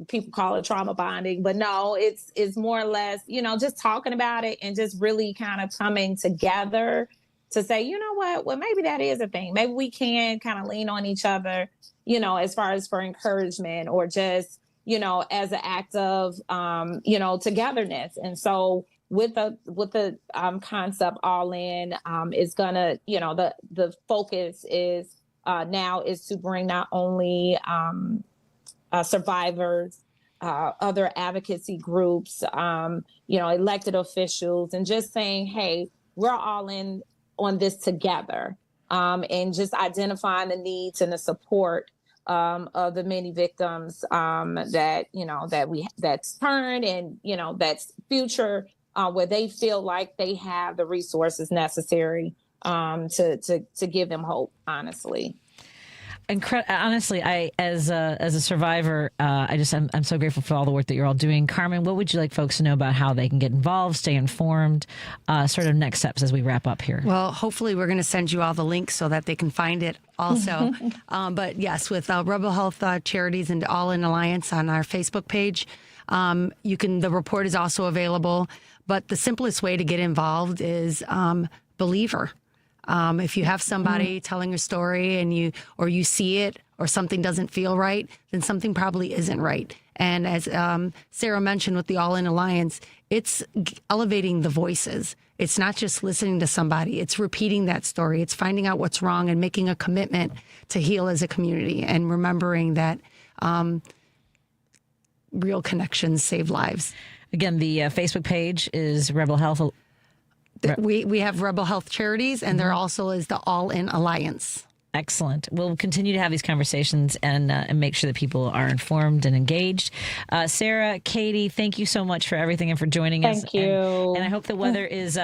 people call it trauma bonding, but no, it's more or less, just talking about it and just really kind of coming together to say, you know what, well, maybe that is a thing. Maybe we can kind of lean on each other, as far as for encouragement or just, as an act of, togetherness. And so with the concept All In is gonna, the focus is now is to bring not only survivors, other advocacy groups, elected officials, and just saying, hey, we're all in on this together, and just identifying the needs and the support of the many victims that's turned and, that's future, where they feel like they have the resources necessary to give them hope, honestly. Honestly, I as a survivor, I'm so grateful for all the work that you're all doing. Carmen, what would you like folks to know about how they can get involved, stay informed, sort of next steps as we wrap up here? Well, hopefully we're going to send you all the links so that they can find it also. But yes, with Rebel Health Charities and All in Alliance on our Facebook page, the report is also available. But the simplest way to get involved is believer. If you have somebody telling a story and you see it or something doesn't feel right, then something probably isn't right. And as Sarah mentioned with the All In Alliance, it's elevating the voices. It's not just listening to somebody. It's repeating that story. It's finding out what's wrong and making a commitment to heal as a community and remembering that real connections save lives. Again, the Facebook page is Rebel Health. We have Rebel Health Charities, and there also is the All In Alliance. Excellent. We'll continue to have these conversations and make sure that people are informed and engaged. Sarah, Katie, thank you so much for everything and for joining us. Thank you. And I hope the weather is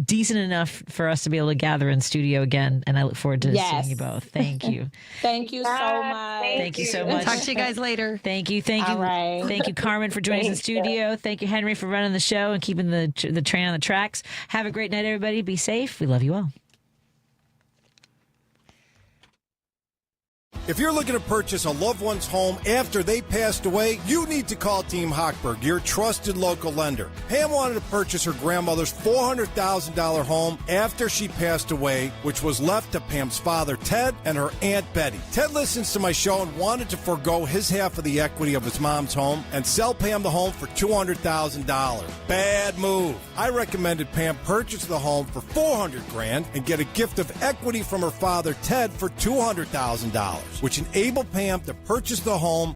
decent enough for us to be able to gather in studio again. And I look forward to seeing you both. Thank you. Thank you so much. Thank you so much. Talk to you guys later. Thank you. All right. Thank you, Carmen, for joining us in studio. Thank you, Henry, for running the show and keeping the train on the tracks. Have a great night, everybody. Be safe. We love you all. If you're looking to purchase a loved one's home after they passed away, you need to call Team Hochberg, your trusted local lender. Pam wanted to purchase her grandmother's $400,000 home after she passed away, which was left to Pam's father, Ted, and her Aunt Betty. Ted listens to my show and wanted to forego his half of the equity of his mom's home and sell Pam the home for $200,000. Bad move. I recommended Pam purchase the home for $400,000 and get a gift of equity from her father, Ted, for $200,000. Which enabled Pam to purchase the home